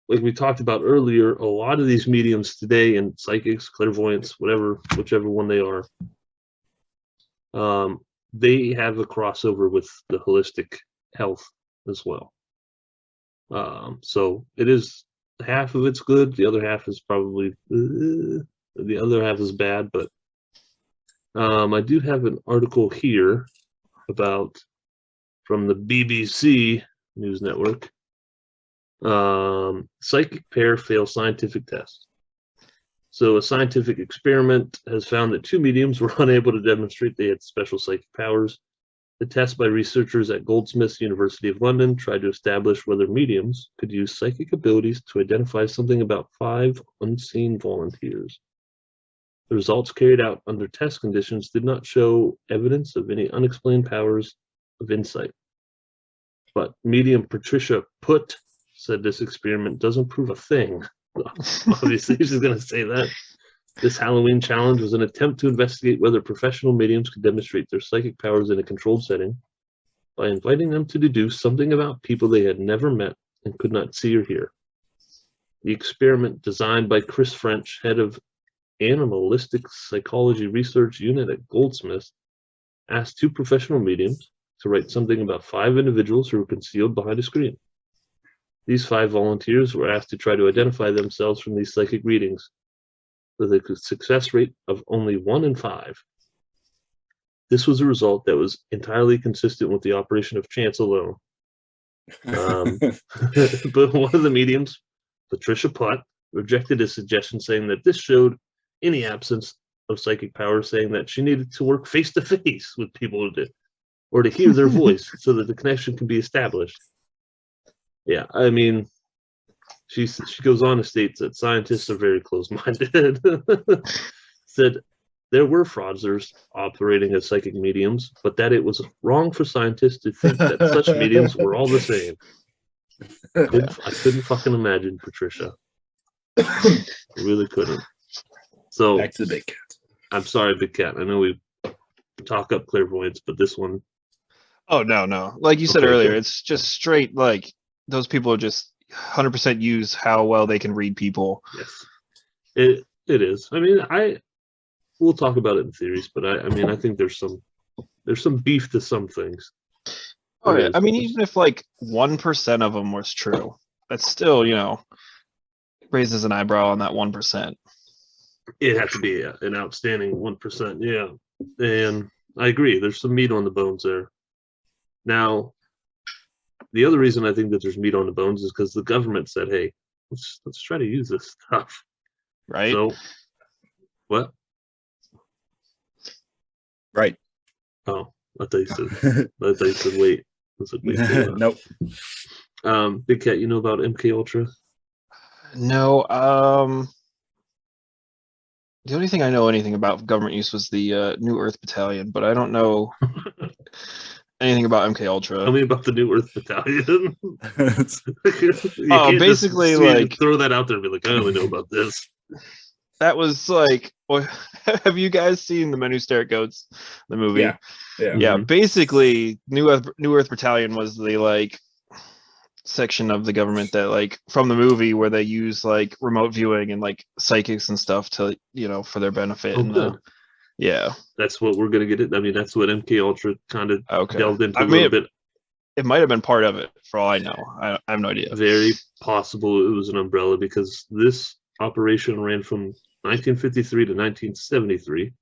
like we talked about earlier, a lot of these mediums today and psychics, clairvoyants, whichever one they are, they have a crossover with the holistic health as well. So it is, half of it's good, the other half is probably the other half is bad, but I do have an article here from the BBC News Network. Psychic pair fail scientific test. So a scientific experiment has found that two mediums were unable to demonstrate they had special psychic powers. The test by researchers at Goldsmiths, University of London, tried to establish whether mediums could use psychic abilities to identify something about 5 unseen volunteers. The results carried out under test conditions did not show evidence of any unexplained powers of insight. But medium Patricia Putt said this experiment doesn't prove a thing. Obviously, she's going to say that. This Halloween challenge was an attempt to investigate whether professional mediums could demonstrate their psychic powers in a controlled setting by inviting them to deduce something about people they had never met and could not see or hear. The experiment, designed by Chris French, head of Animalistic Psychology Research Unit at Goldsmiths, asked 2 professional mediums to write something about 5 individuals who were concealed behind a screen. These 5 volunteers were asked to try to identify themselves from these psychic readings, with a success rate of only 1 in 5. This was a result that was entirely consistent with the operation of chance alone. But one of the mediums, Patricia Putt, rejected his suggestion, saying that this showed any absence of psychic power, saying that she needed to work face-to-face with people or to hear their voice so that the connection can be established. Yeah, I mean, she goes on to state that scientists are very close-minded. Said there were fraudsters operating as psychic mediums, but that it was wrong for scientists to think that such mediums were all the same. I couldn't fucking imagine, Patricia. I really couldn't. So back to the big cat. I'm sorry, Big Cat. I know we talk up clairvoyance, but this one. Oh no! Like you said earlier, it's just straight. Like those people are just 100% use how well they can read people. Yes, it is. I mean, we'll talk about it in theories, but I mean, I think there's some beef to some things. Oh yeah, I mean, even if like 1% of them was true, that's still, raises an eyebrow on that 1%. It had to be an outstanding 1%. Yeah, and I agree. There's some meat on the bones there. Now, the other reason I think that there's meat on the bones is because the government said, "Hey, let's try to use this stuff." Right. So, what? Right. Oh, I thought you said. I thought you said wait. I said, wait Nope. Big Cat, you know about MKUltra? No. The only thing I know anything about government use was the New Earth Battalion, but I don't know anything about MKUltra. Tell me about the New Earth Battalion. Basically, like, throw that out there and be like, I only know about this. That was like, have you guys seen The Men Who Stare at Goats, the movie? Yeah. Yeah. Basically, New Earth Battalion was the like section of the government that like from the movie where they use like remote viewing and like psychics and stuff to for their benefit. Oh, good. Yeah, that's what we're gonna get it. I mean, that's what MKUltra kind of delved into a little bit. It might have been part of it, for all I know. I have no idea. Very possible it was an umbrella, because this operation ran from 1953 to 1973.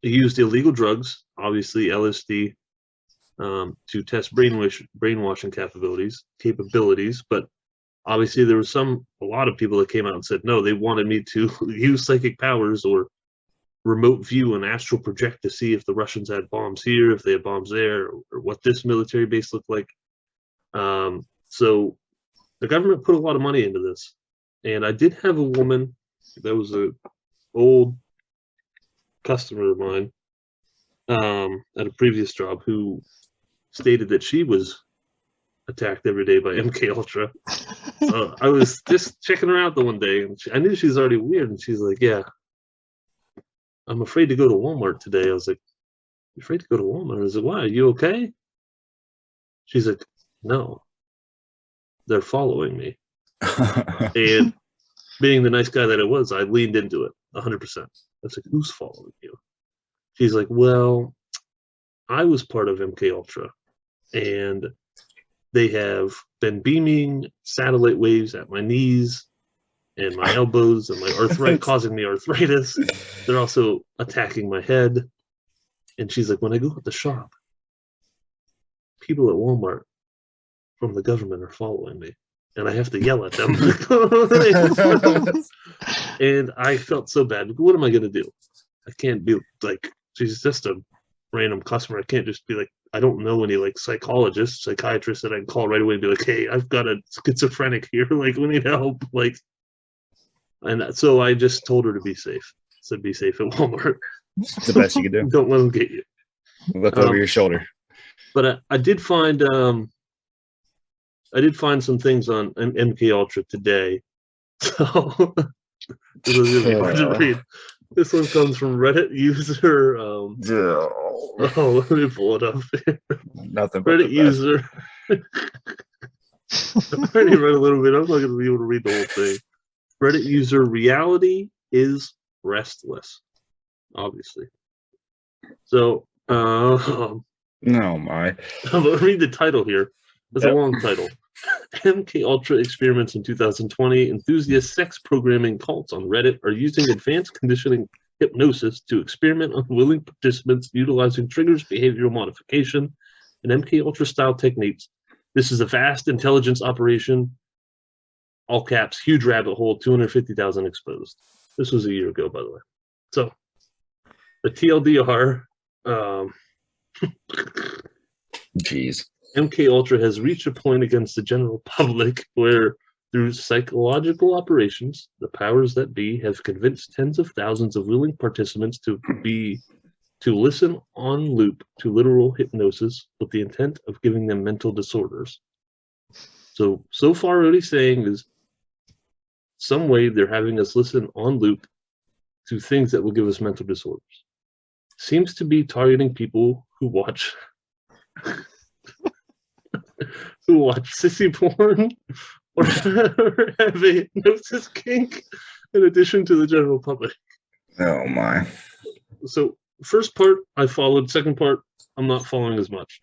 It used illegal drugs, obviously LSD, to test brainwashing capabilities, but obviously there was a lot of people that came out and said no, they wanted me to use psychic powers or remote view and astral project to see if the Russians had bombs here, if they had bombs there, or what this military base looked like. So the government put a lot of money into this. And I did have a woman that was an old customer of mine at a previous job who stated that she was attacked every day by MKUltra. I was just checking her out the one day, and I knew she was already weird, and she's like, yeah, I'm afraid to go to Walmart today. I was like, you're afraid to go to Walmart? I was like, why? Are you okay? She's like, no, they're following me. And being the nice guy that I was, I leaned into it 100%. I was like, who's following you? She's like, well, I was part of MKUltra, and they have been beaming satellite waves at my knees and my elbows and my arthritis, causing me arthritis. They're also attacking my head. And she's like, when I go to the shop, people at Walmart from the government are following me, and I have to yell at them. And I felt so bad. What am I going to do? I can't be like, she's just a random customer. I can't just be like, I don't know any like psychologists, psychiatrists that I can call right away and be like, hey, I've got a schizophrenic here. Like, we need help. Like, and so I just told her to be safe. I said, be safe at Walmart. It's the best you can do. Don't let them get you. Look over your shoulder. But I did find some things on MKUltra today. So this was really hard to read. This one comes from Reddit user. Let me pull it up. Nothing. But Reddit user. I already read a little bit. I'm not going to be able to read the whole thing. Reddit user, reality is restless. Obviously. So, no, my. I'm going to read the title here. It's a long title. MKUltra experiments in 2020. Enthusiast sex programming cults on Reddit are using advanced conditioning hypnosis to experiment on willing participants utilizing triggers, behavioral modification, and MKUltra style techniques. This is a vast intelligence operation. All caps, huge rabbit hole, 250,000 exposed. This was a year ago, by the way. So, the TLDR. Jeez. MKUltra has reached a point against the general public where, through psychological operations, the powers that be have convinced tens of thousands of willing participants to listen on loop to literal hypnosis with the intent of giving them mental disorders. So far what he's saying is some way they're having us listen on loop to things that will give us mental disorders. Seems to be targeting people who watch sissy porn or have a hypnosis kink in addition to the general public. Oh my. So first part I followed, second part I'm not following as much.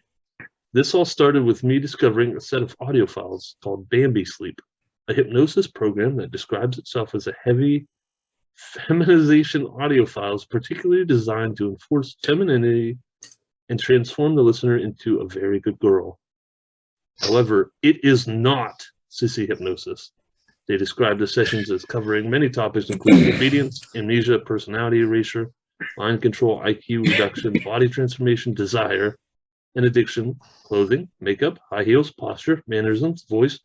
This all started with me discovering a set of audio files called Bambi Sleep, a hypnosis program that describes itself as a heavy feminization audio files particularly designed to enforce femininity and transform the listener into a very good girl. However, it is not sissy hypnosis. They describe the sessions as covering many topics including obedience, amnesia, personality erasure, mind control, IQ reduction, body transformation, desire, and addiction, clothing, makeup, high heels, posture, mannerisms, voice,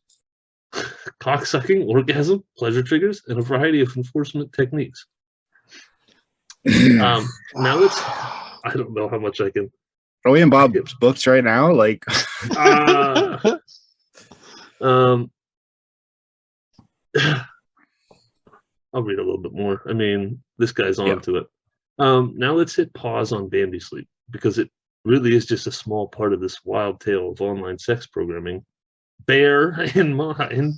cocksucking, orgasm, pleasure triggers, and a variety of enforcement techniques. Now let's, I don't know how much I can. Are we in Bob's books right now? Like, I'll read a little bit more. I mean, this guy's on to it. Now let's hit pause on Bambi Sleep, because it really is just a small part of this wild tale of online sex programming. Bear in mind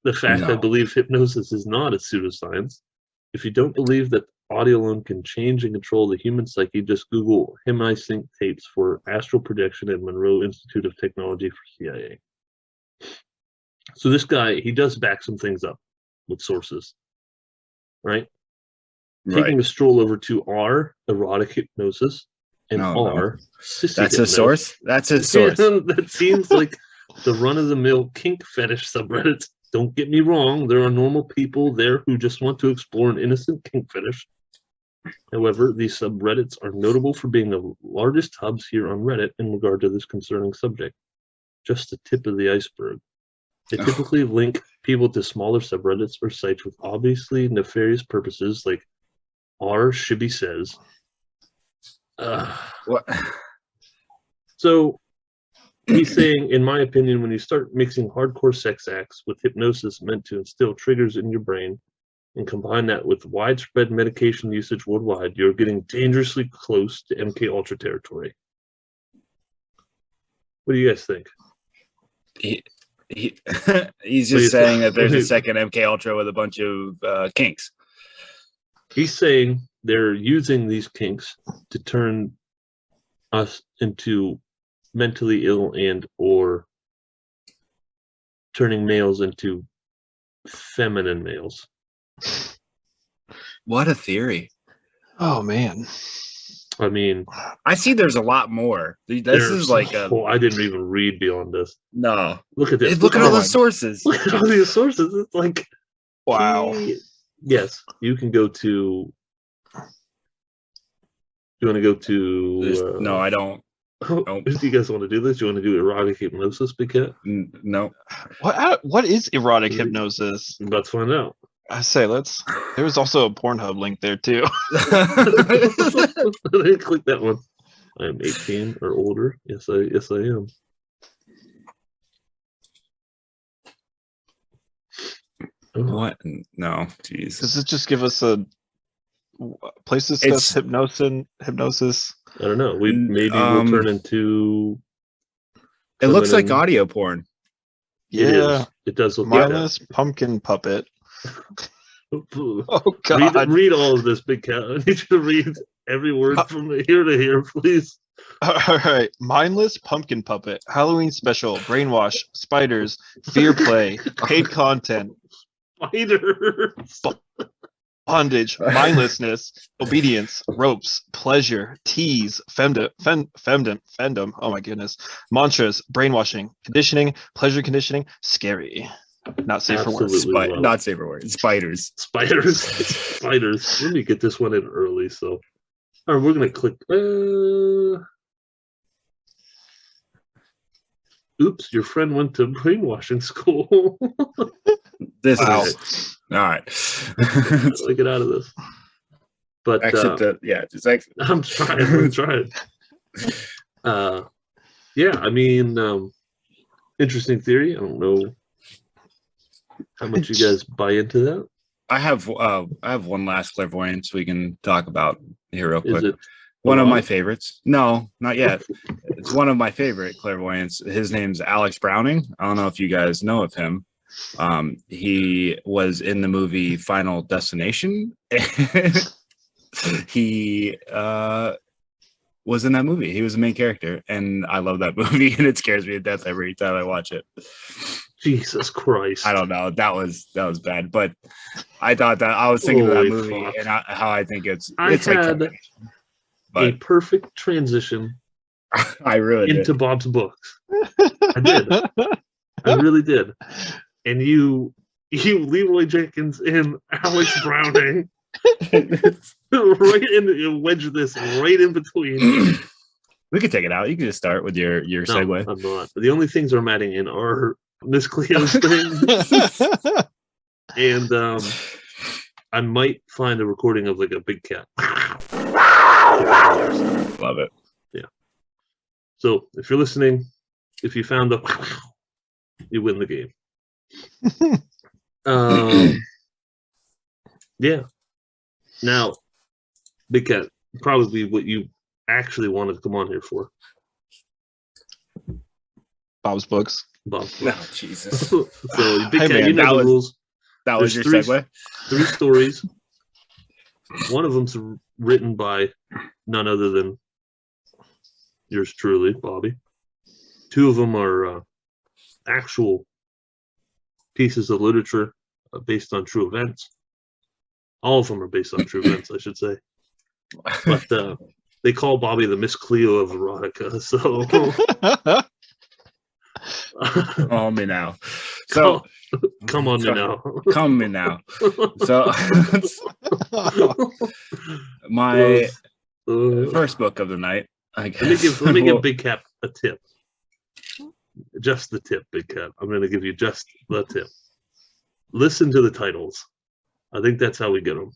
the fact I believe hypnosis is not a pseudoscience. If you don't believe that audio alone can change and control the human psyche, just Google HemiSync tapes for astral projection and Monroe Institute of Technology for CIA. So this guy, he does back some things up with sources, right? Taking a stroll over to R, erotic hypnosis, and R, sissy that's hypnosis. a source? That's a source. That seems like the run-of-the-mill kink fetish subreddits. Don't get me wrong, there are normal people there who just want to explore an innocent kink fetish. However, these subreddits are notable for being the largest hubs here on Reddit in regard to this concerning subject. Just the tip of the iceberg. They typically link people to smaller subreddits or sites with obviously nefarious purposes, like R Shibby says. What? So he's saying, in my opinion, when you start mixing hardcore sex acts with hypnosis meant to instill triggers in your brain and combine that with widespread medication usage worldwide, you're getting dangerously close to MKUltra territory. What do you guys think? He's just saying that there's a second MKUltra with a bunch of kinks. He's saying they're using these kinks to turn us into mentally ill and or turning males into feminine males. What a theory. Oh man. I mean, I see there's a lot more. This is like I didn't even read beyond this. No. Look at this. Look at all the sources. Look at all these sources. It's like, wow. Yes, you can go to. You want to go to? No, I don't. Do you guys want to do this? You want to do erotic hypnosis, Big Cat? No. What is erotic hypnosis? I'm about to find out. I say there was also a Pornhub link there too. Click that one. I am 18 or older. Yes, I am. What? No, jeez. Does it just give us a place to discuss hypnosis? I don't know. We'll turn into. It looks like audio porn. Yeah, it does look mindless like pumpkin puppet. Oh God! Read all of this, Big Cat. I need you to read every word from here to here, please. All right, mindless pumpkin puppet, Halloween special, brainwash, spiders, fear play, paid content, spiders, bondage, mindlessness, obedience, ropes, pleasure, tease, femdom. Oh my goodness, mantras, brainwashing, conditioning, pleasure conditioning, scary. Not safe for work. Not safe for work. Spiders. Spiders. Let me get this one in early. So, all right, we're gonna click. Oops, your friend went to brainwashing school. This is all right. Let's get out of this. But just exit. I'm trying. Yeah, I mean, interesting theory. I don't know how much you guys buy into that. I have one last clairvoyance we can talk about here real quick. Is it one of my favorites? No, not yet. It's one of my favorite clairvoyants. His name's Alex Browning. I don't know if you guys know of him. He was in the movie Final Destination. He was in that movie. He was the main character, and I love that movie, and it scares me to death every time I watch it. Jesus Christ! I don't know. That was bad, but I thought that I was thinking of that movie and how I think it's had like a perfect transition. I really into did. Bob's books. I did. I really did. And you Leroy Jenkins and Alex Browning right in wedge this right in between. We could take it out. You can just start with your segue. I'm not. The only things I'm adding in are Miss Cleo's thing. And I might find a recording of like a big cat. Love it. Yeah. So if you're listening, if you found the you win the game. Yeah. Now, Big Cat, probably what you actually wanted to come on here for. Bob's books. Bob's No, books. Jesus. So, Big Cat, you know the rules. That was your segue? 3 stories. One of them's written by none other than yours truly, Bobby. 2 of them are actual pieces of literature based on true events. All of them are based on true events, I should say. But they call Bobby the Miss Cleo of erotica. So, call me now. So, come on me now. Come me now. So, my first book of the night. I guess. Let me give Big Cat a tip. Just the tip, Big Cat. I'm going to give you just the tip. Listen to the titles. I think that's how we get them.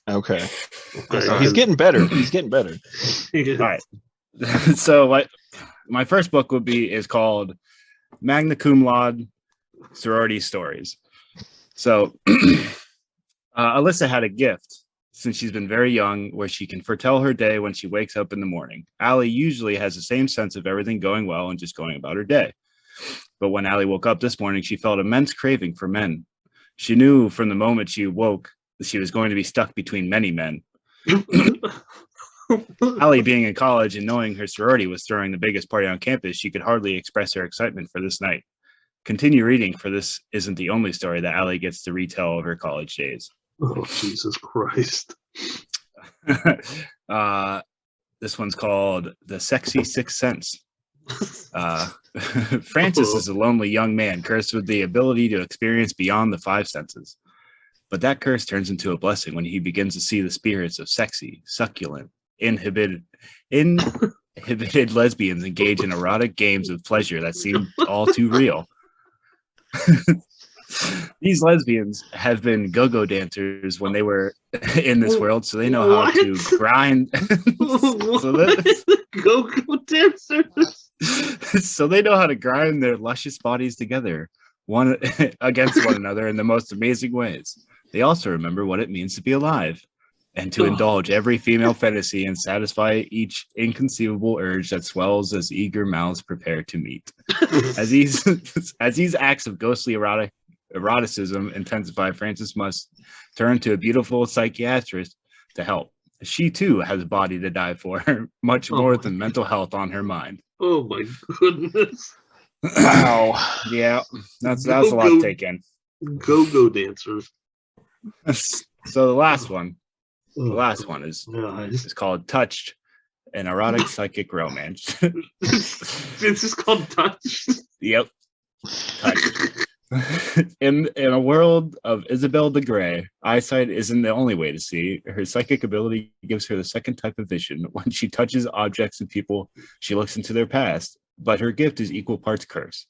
Okay. He's getting better. He's getting better. All right. So my first book is called Magna Cum Laude Sorority Stories. So Alyssa had a gift since she's been very young where she can foretell her day when she wakes up in the morning. Allie usually has the same sense of everything going well and just going about her day. But when Allie woke up this morning, she felt immense craving for men. She knew from the moment she woke that she was going to be stuck between many men. Allie being in college and knowing her sorority was throwing the biggest party on campus, she could hardly express her excitement for this night. Continue reading, for this isn't the only story that Allie gets to retell of her college days. Oh, Jesus Christ. This one's called The Sexy Sixth Sense. Francis is a lonely young man cursed with the ability to experience beyond the 5 senses. But that curse turns into a blessing when he begins to see the spirits of sexy, succulent, inhibited lesbians engage in erotic games of pleasure that seem all too real. These lesbians have been go-go dancers when they were in this world, so they know how to grind. Go-go dancers. So they know how to grind their luscious bodies together, one against one another in the most amazing ways. They also remember what it means to be alive and to indulge every female fantasy and satisfy each inconceivable urge that swells as eager mouths prepare to meet. As these acts of ghostly eroticism intensify, Frances must turn to a beautiful psychiatrist to help. She too has a body to die for, much more than mental health on her mind. Oh my goodness! Wow. Yeah, that's a lot to take in. Go-go dancers. So the last one is called Touched, an erotic psychic romance. This is called Touched. Yep. Touched. In a world of Isabel de Grey, eyesight isn't the only way to see. Her psychic ability gives her the second type of vision. When she touches objects and people, she looks into their past, but her gift is equal parts curse.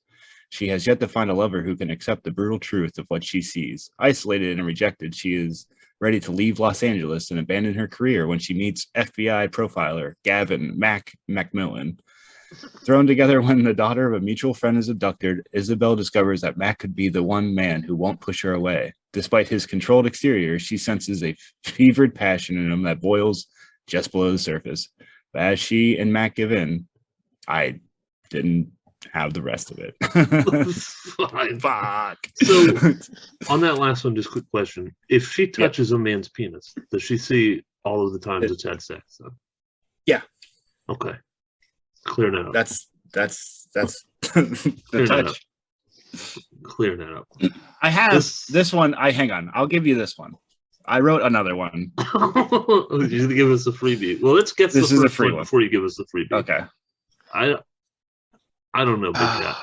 She has yet to find a lover who can accept the brutal truth of what she sees. Isolated and rejected, she is ready to leave Los Angeles and abandon her career when she meets FBI profiler Gavin Macmillan. Thrown together when the daughter of a mutual friend is abducted, Isabel discovers that Mac could be the one man who won't push her away. Despite his controlled exterior, she senses a fevered passion in him that boils just below the surface. But as she and Mac give in, I didn't have the rest of it. Fine. Fuck. So, on that last one, just quick question. If she touches a man's penis, does she see all of the times it's had sex? So? Yeah. Okay. Clear that up. That's the touch. Clear that up. I have this one. Hang on. I'll give you this one. I wrote another one. You're gonna give us a freebie. Well, let's get this is a free one before you give us the freebie. Okay. I don't know, Big Cat.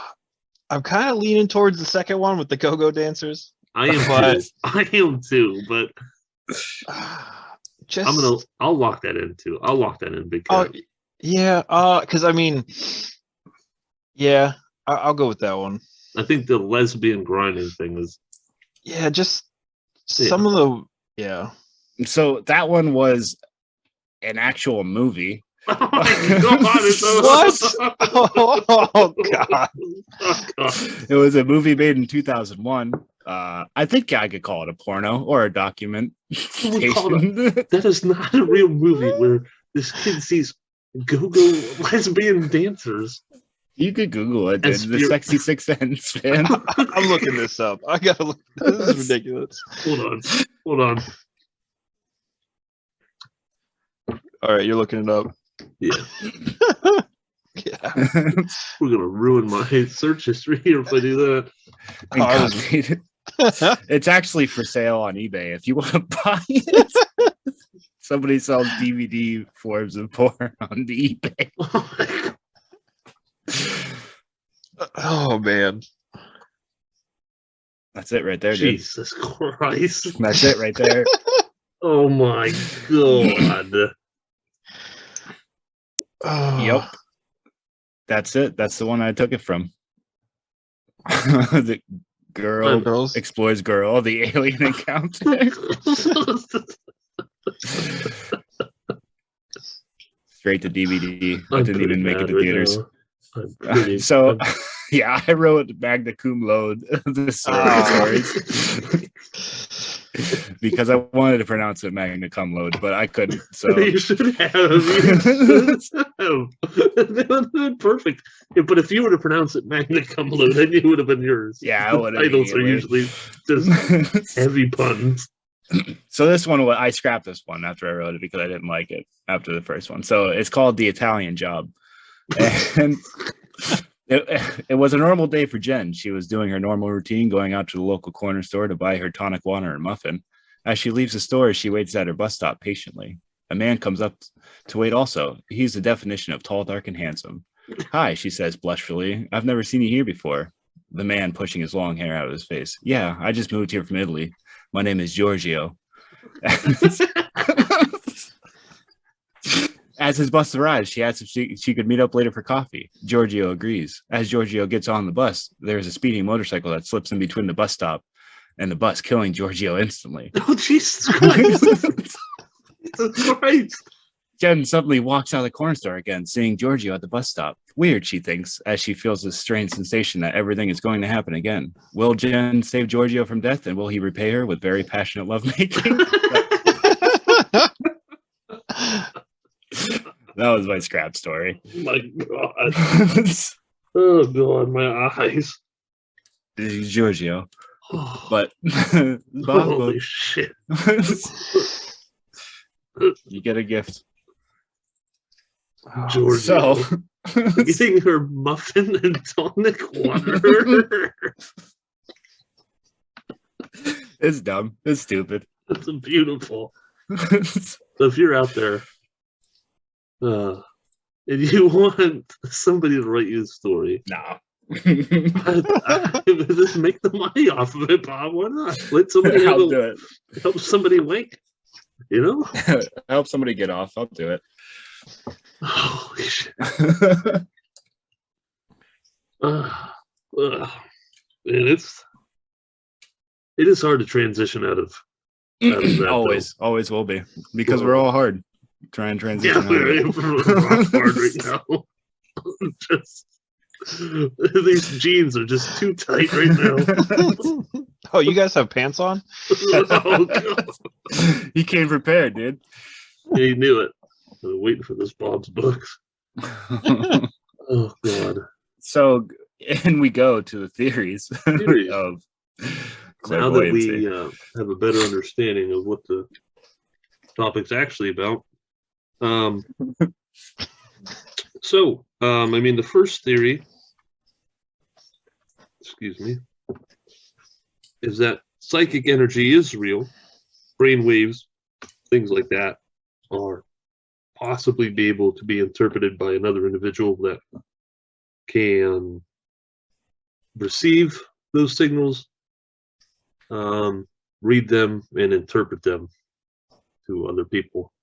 I'm kind of leaning towards the second one with the go-go dancers. I am too, but I'll lock that in too. I'll lock that in, Big Cat. Yeah, because I mean, yeah, I'll go with that one. I think the lesbian grinding thing is. Yeah, just some of the So that one was an actual movie. Oh my God, what? Oh God! It was a movie made in 2001. I think I could call it a porno or a document. That is not a real movie where this kid sees go-go lesbian dancers. You could Google it. The Sexy Sixth Sense, man. I'm looking this up. I gotta look. This is ridiculous. Hold on. All right, you're looking it up. Yeah. Yeah. We're gonna ruin my search history here if I do that. It's actually for sale on eBay if you want to buy it. Somebody sells DVD forms of porn on the eBay. Oh man. That's it right there, dude. Jesus Christ. That's it right there. Oh my God. Yep. That's it. That's the one I took it from. The girl explores girl, the alien encounter. Straight to DVD. I didn't even make it to theaters. So, yeah, I wrote magna cum laude the stories because I wanted to pronounce it magna cum laude, but I couldn't. So you should have. That would have been perfect. But if you were to pronounce it magna cum laude, then it would have been yours. Yeah, I would have. Titles are usually just heavy puns. So this one, I scrapped this one after I wrote it because I didn't like it after the first one. So it's called The Italian Job. And it was a normal day for Jen. She was doing her normal routine, going out to the local corner store to buy her tonic water and muffin. As she leaves the store, she waits at her bus stop patiently. A man comes up to wait also. He's the definition of tall, dark, and handsome. Hi, she says blushfully. I've never seen you here before. The man pushing his long hair out of his face. Yeah, I just moved here from Italy. My name is Giorgio. As his bus arrives, she asks if she could meet up later for coffee. Giorgio agrees. As Giorgio gets on the bus, there's a speeding motorcycle that slips in between the bus stop and the bus, killing Giorgio instantly. Oh, Jesus Christ. Jesus Christ. Jen suddenly walks out of the corner store again, seeing Giorgio at the bus stop. Weird, she thinks, as she feels this strange sensation that everything is going to happen again. Will Jen save Giorgio from death, and will he repay her with very passionate lovemaking? That was my scrap story. Oh my God. Oh God, my eyes. Giorgio. But holy shit. You get a gift. Giorgio. So getting her muffin and tonic water. It's dumb. It's stupid. It's beautiful. So if you're out there and you want somebody to write you a story, no. Just make the money off of it, Bob. Why not? Let somebody help somebody wink. You know? Help somebody get off. I'll do it. Holy shit. It is hard to transition out of that. Always will be, because we're all hard trying to transition. Yeah, we're hard right now. Just these jeans are just too tight right now. Oh, you guys have pants on? Oh, God. He came prepared, dude. Yeah, he knew it. I was waiting for this Bob's books. Oh God. So, and we go to the theories of now that we have a better understanding of what the topic's actually about. So, I mean, the first theory, excuse me, is that psychic energy is real. Brain waves, things like that, are possibly be able to be interpreted by another individual that can receive those signals, read them, and interpret them to other people.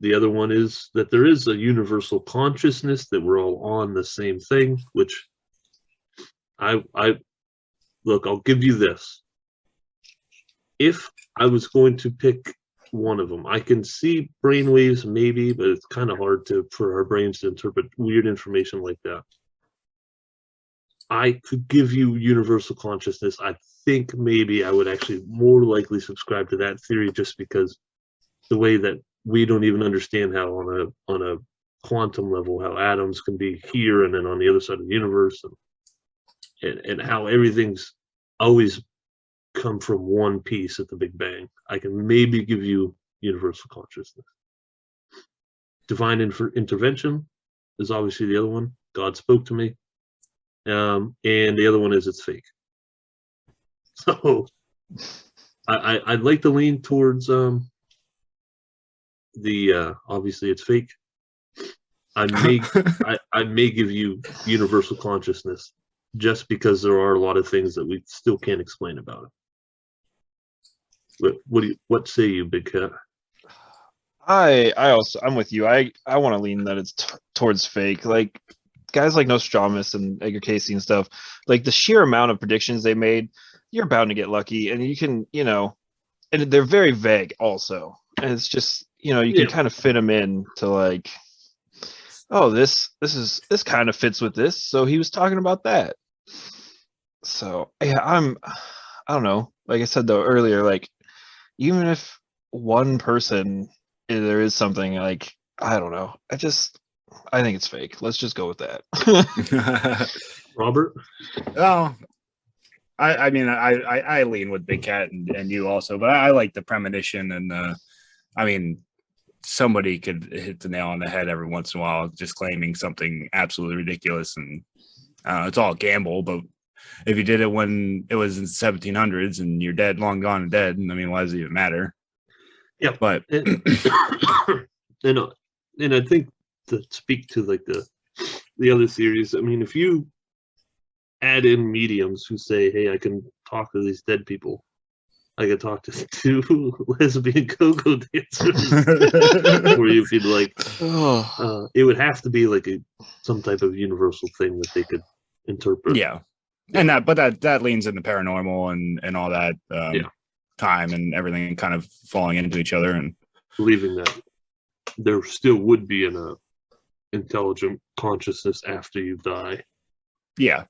The other one is that there is a universal consciousness, that we're all on the same thing, which I look, I'll give you this. If I was going to pick one of them, I can see brainwaves maybe, but it's kind of hard for our brains to interpret weird information like that. I could give you universal consciousness. I think maybe I would actually more likely subscribe to that theory, just because the way that we don't even understand how on a quantum level how atoms can be here and then on the other side of the universe, and how everything's always come from one piece at the Big Bang. I can maybe give you universal consciousness. Divine intervention is obviously the other one. God spoke to me. And the other one is it's fake. So I'd like to lean towards the obviously it's fake. I may give you universal consciousness, just because there are a lot of things that we still can't explain about it. What say you, Big Cat? I'm with you. I want to lean that it's towards fake. Like guys like Nostradamus and Edgar Cayce and stuff, like the sheer amount of predictions they made, you're bound to get lucky, and you can, and they're very vague also. And it's just, you can kind of fit them in to like, oh, this kind of fits with this, so he was talking about that. So yeah, I don't know. Like I said though earlier, like even if one person, there is something like, I don't know. I think it's fake. Let's just go with that. Robert? Oh, I mean, I lean with Big Cat and you also, but I like the premonition, and I mean, somebody could hit the nail on the head every once in a while, just claiming something absolutely ridiculous, and it's all gamble. But if you did it when it was in the 1700s and you're dead, long gone and dead, I mean, why does it even matter? Yeah, but and I think to speak to like the other theories, I mean, if you add in mediums who say, hey, I can talk to these dead people, I could talk to two lesbian go-go dancers, where you could like, it would have to be like some type of universal thing that they could interpret. Yeah, and that leans into paranormal and all that. Time and everything kind of falling into each other, and believing that there still would be an intelligent consciousness after you die. Yeah.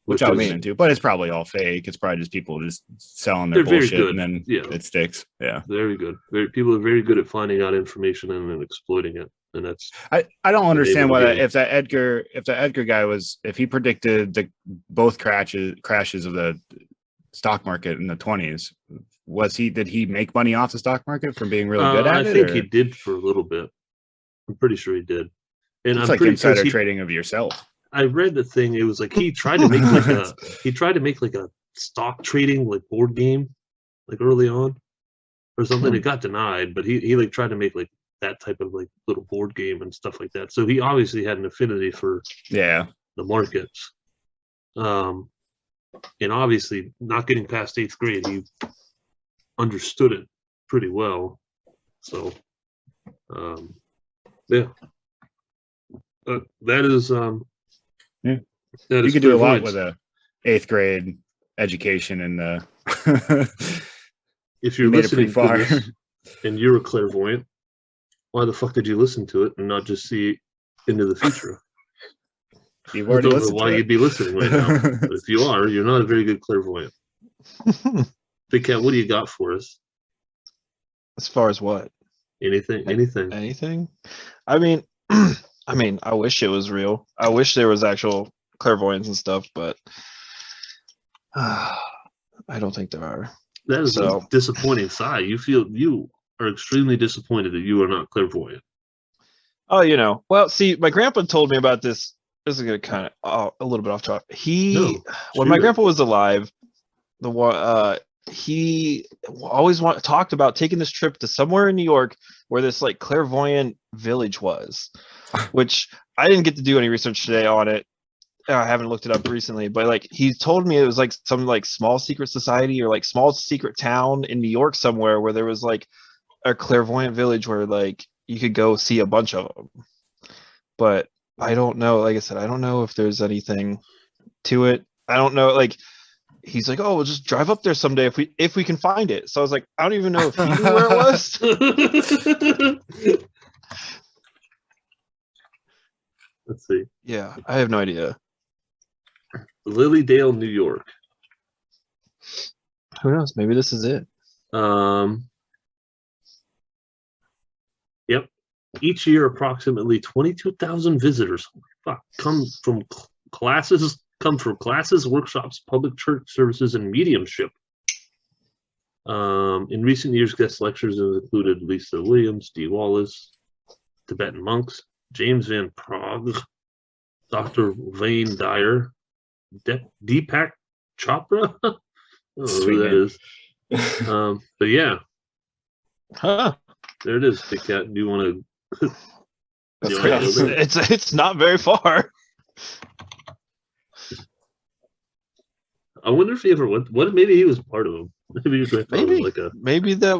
Which I was into, but it's probably all fake. It's probably just people just selling their bullshit, and then it sticks. Yeah, very good. People are very good at finding out information and then exploiting it, and that's. I don't understand why if that Edgar guy if he predicted both crashes of the stock market in the 20s, did he make money off the stock market from being really good at it? I think he did for a little bit. I'm pretty sure he did. And it's like insider trading of yourself. I read the thing. It was like he tried to make like a stock trading like board game, like early on, or something. It got denied, but he like tried to make like that type of like little board game and stuff like that. So he obviously had an affinity for the markets. And obviously, not getting past 8th grade, he understood it pretty well. So, that is that you could do a lot with a 8th grade education, and if you're listening to this and you're a clairvoyant, why the fuck did you listen to it and not just see into the future? You've already listened to it. Why you'd be listening right now? But if you are, you're not a very good clairvoyant. Big Cat, what do you got for us? As far as what? Anything? I mean, I wish it was real. I wish there was actual clairvoyance and stuff, but I don't think there are. That is a disappointing sigh. You are extremely disappointed that you are not clairvoyant. Oh, well, see, my grandpa told me about this. This is gonna kind of a little bit off topic. When my grandpa was alive, he always talked about taking this trip to somewhere in New York where this like clairvoyant village was, which I didn't get to do any research today on it. I haven't looked it up recently, but like he told me it was like some like small secret society or like small secret town in New York somewhere where there was like a clairvoyant village where like you could go see a bunch of them. But I don't know. Like I said, I don't know if there's anything to it. I don't know. Like he's like, oh, we'll just drive up there someday if we can find it. So I was like, I don't even know if he knew where it was. Let's see. Yeah, I have no idea. Lilydale, New York. Who knows? Maybe this is it. Yep. Each year, approximately 22,000 visitors come from classes, workshops, public church services, and mediumship. In recent years, guest lectures have included Lisa Williams, Dee Wallace, Tibetan monks, James Van Praagh, Dr. Wayne Dyer, Deepak Chopra. I don't know who that is. But yeah. Huh. There it is, Big Cat. Do you want to? It's not very far. I wonder if he ever went. What? Maybe he was part of them. Maybe he was like a. Maybe that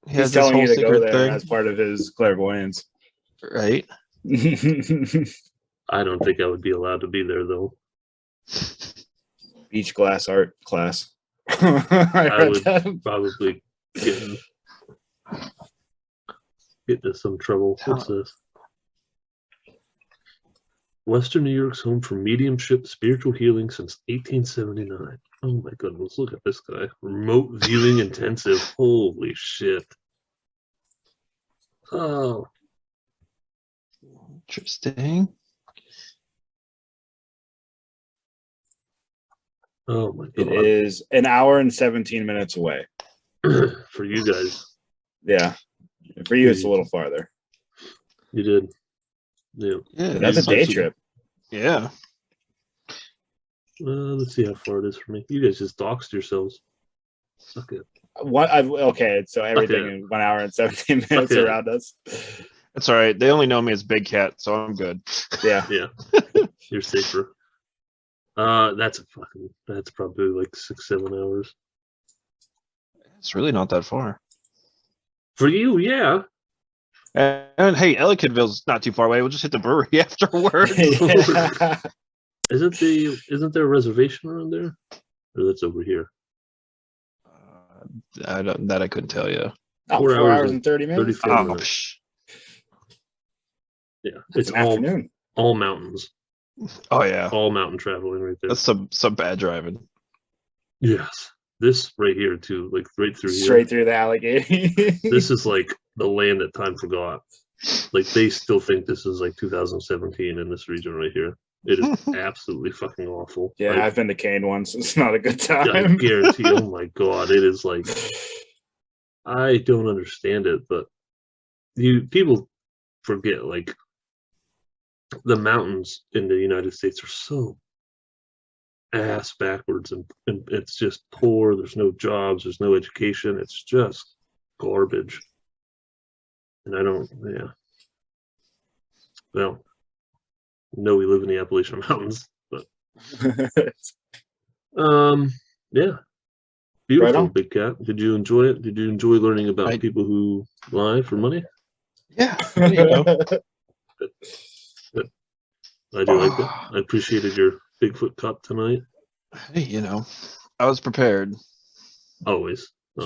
he has he's telling you to go there thing. as part of his clairvoyance, right? I don't think I would be allowed to be there though. Beach glass art class. I would probably get into some trouble. What's this? Western New York's home for mediumship, spiritual healing since 1879. Oh my goodness, look at this guy. Remote viewing intensive. Holy shit. Oh. Interesting. Oh my god. It is an hour and 17 minutes away. For you guys. Yeah. For you, it's a little farther. You did. Yeah. That's a day trip. Yeah. Let's see how far it is for me. You guys just doxed yourselves. Suck it. Okay, so everything in 1 hour and 17 minutes around us. That's all right. They only know me as Big Cat, so I'm good. Yeah. Yeah. You're safer. That's probably like 6-7 hours. It's really not that far. For you, yeah. And hey, Ellicottville's not too far away. We'll just hit the brewery afterwards. Isn't there a reservation around there? Or that's over here? I couldn't tell you. 4 hours and 30 minutes. 34 minutes. Yeah, it's all mountains. Oh yeah, all mountain traveling right there. That's some bad driving. Yes, this right here too, like right through straight through the alligator. This is like the land that time forgot. Like they still think this is like 2017 in this region right here. It is absolutely fucking awful. Yeah, like, I've been to Kane once. It's not a good time. I guarantee. Oh my god, it is like I don't understand it, but people forget like the mountains in the United States are so ass backwards, and it's just poor. There's no jobs. There's no education. It's just garbage. And I don't. Yeah. Well. No, we live in the Appalachian Mountains, but yeah, beautiful, right, Big Cat. Did you enjoy it? Did you enjoy learning about people who lie for money? Yeah, you know. Good. I do like that. I appreciated your Bigfoot cup tonight. Hey, you know, I was prepared. Always. I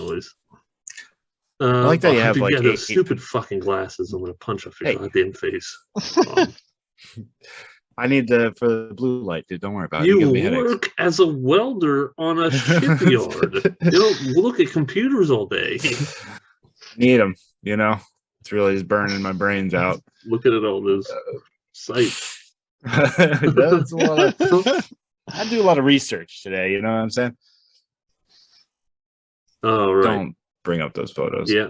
like that you have like those stupid fucking glasses. I'm gonna punch off your goddamn face. I need for the blue light, dude. Don't worry about it. You work as a welder on a shipyard. You don't look at computers all day. Need them, you know. It's really just burning my brains out. Looking at all those sites. I do a lot of research today. You know what I'm saying? Oh right. bring up those photos. Yeah,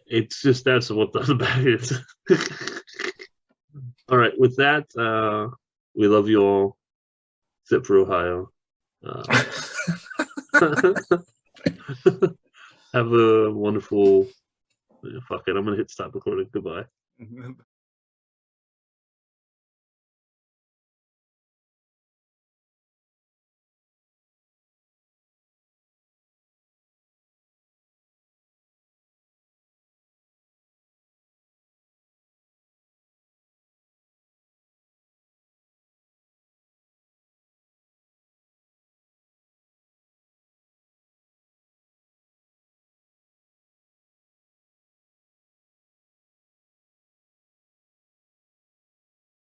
it's just that's what the back is. All right, with that, we love you all, except for Ohio. Have a wonderful. Fuck it, I'm gonna hit stop recording. Goodbye.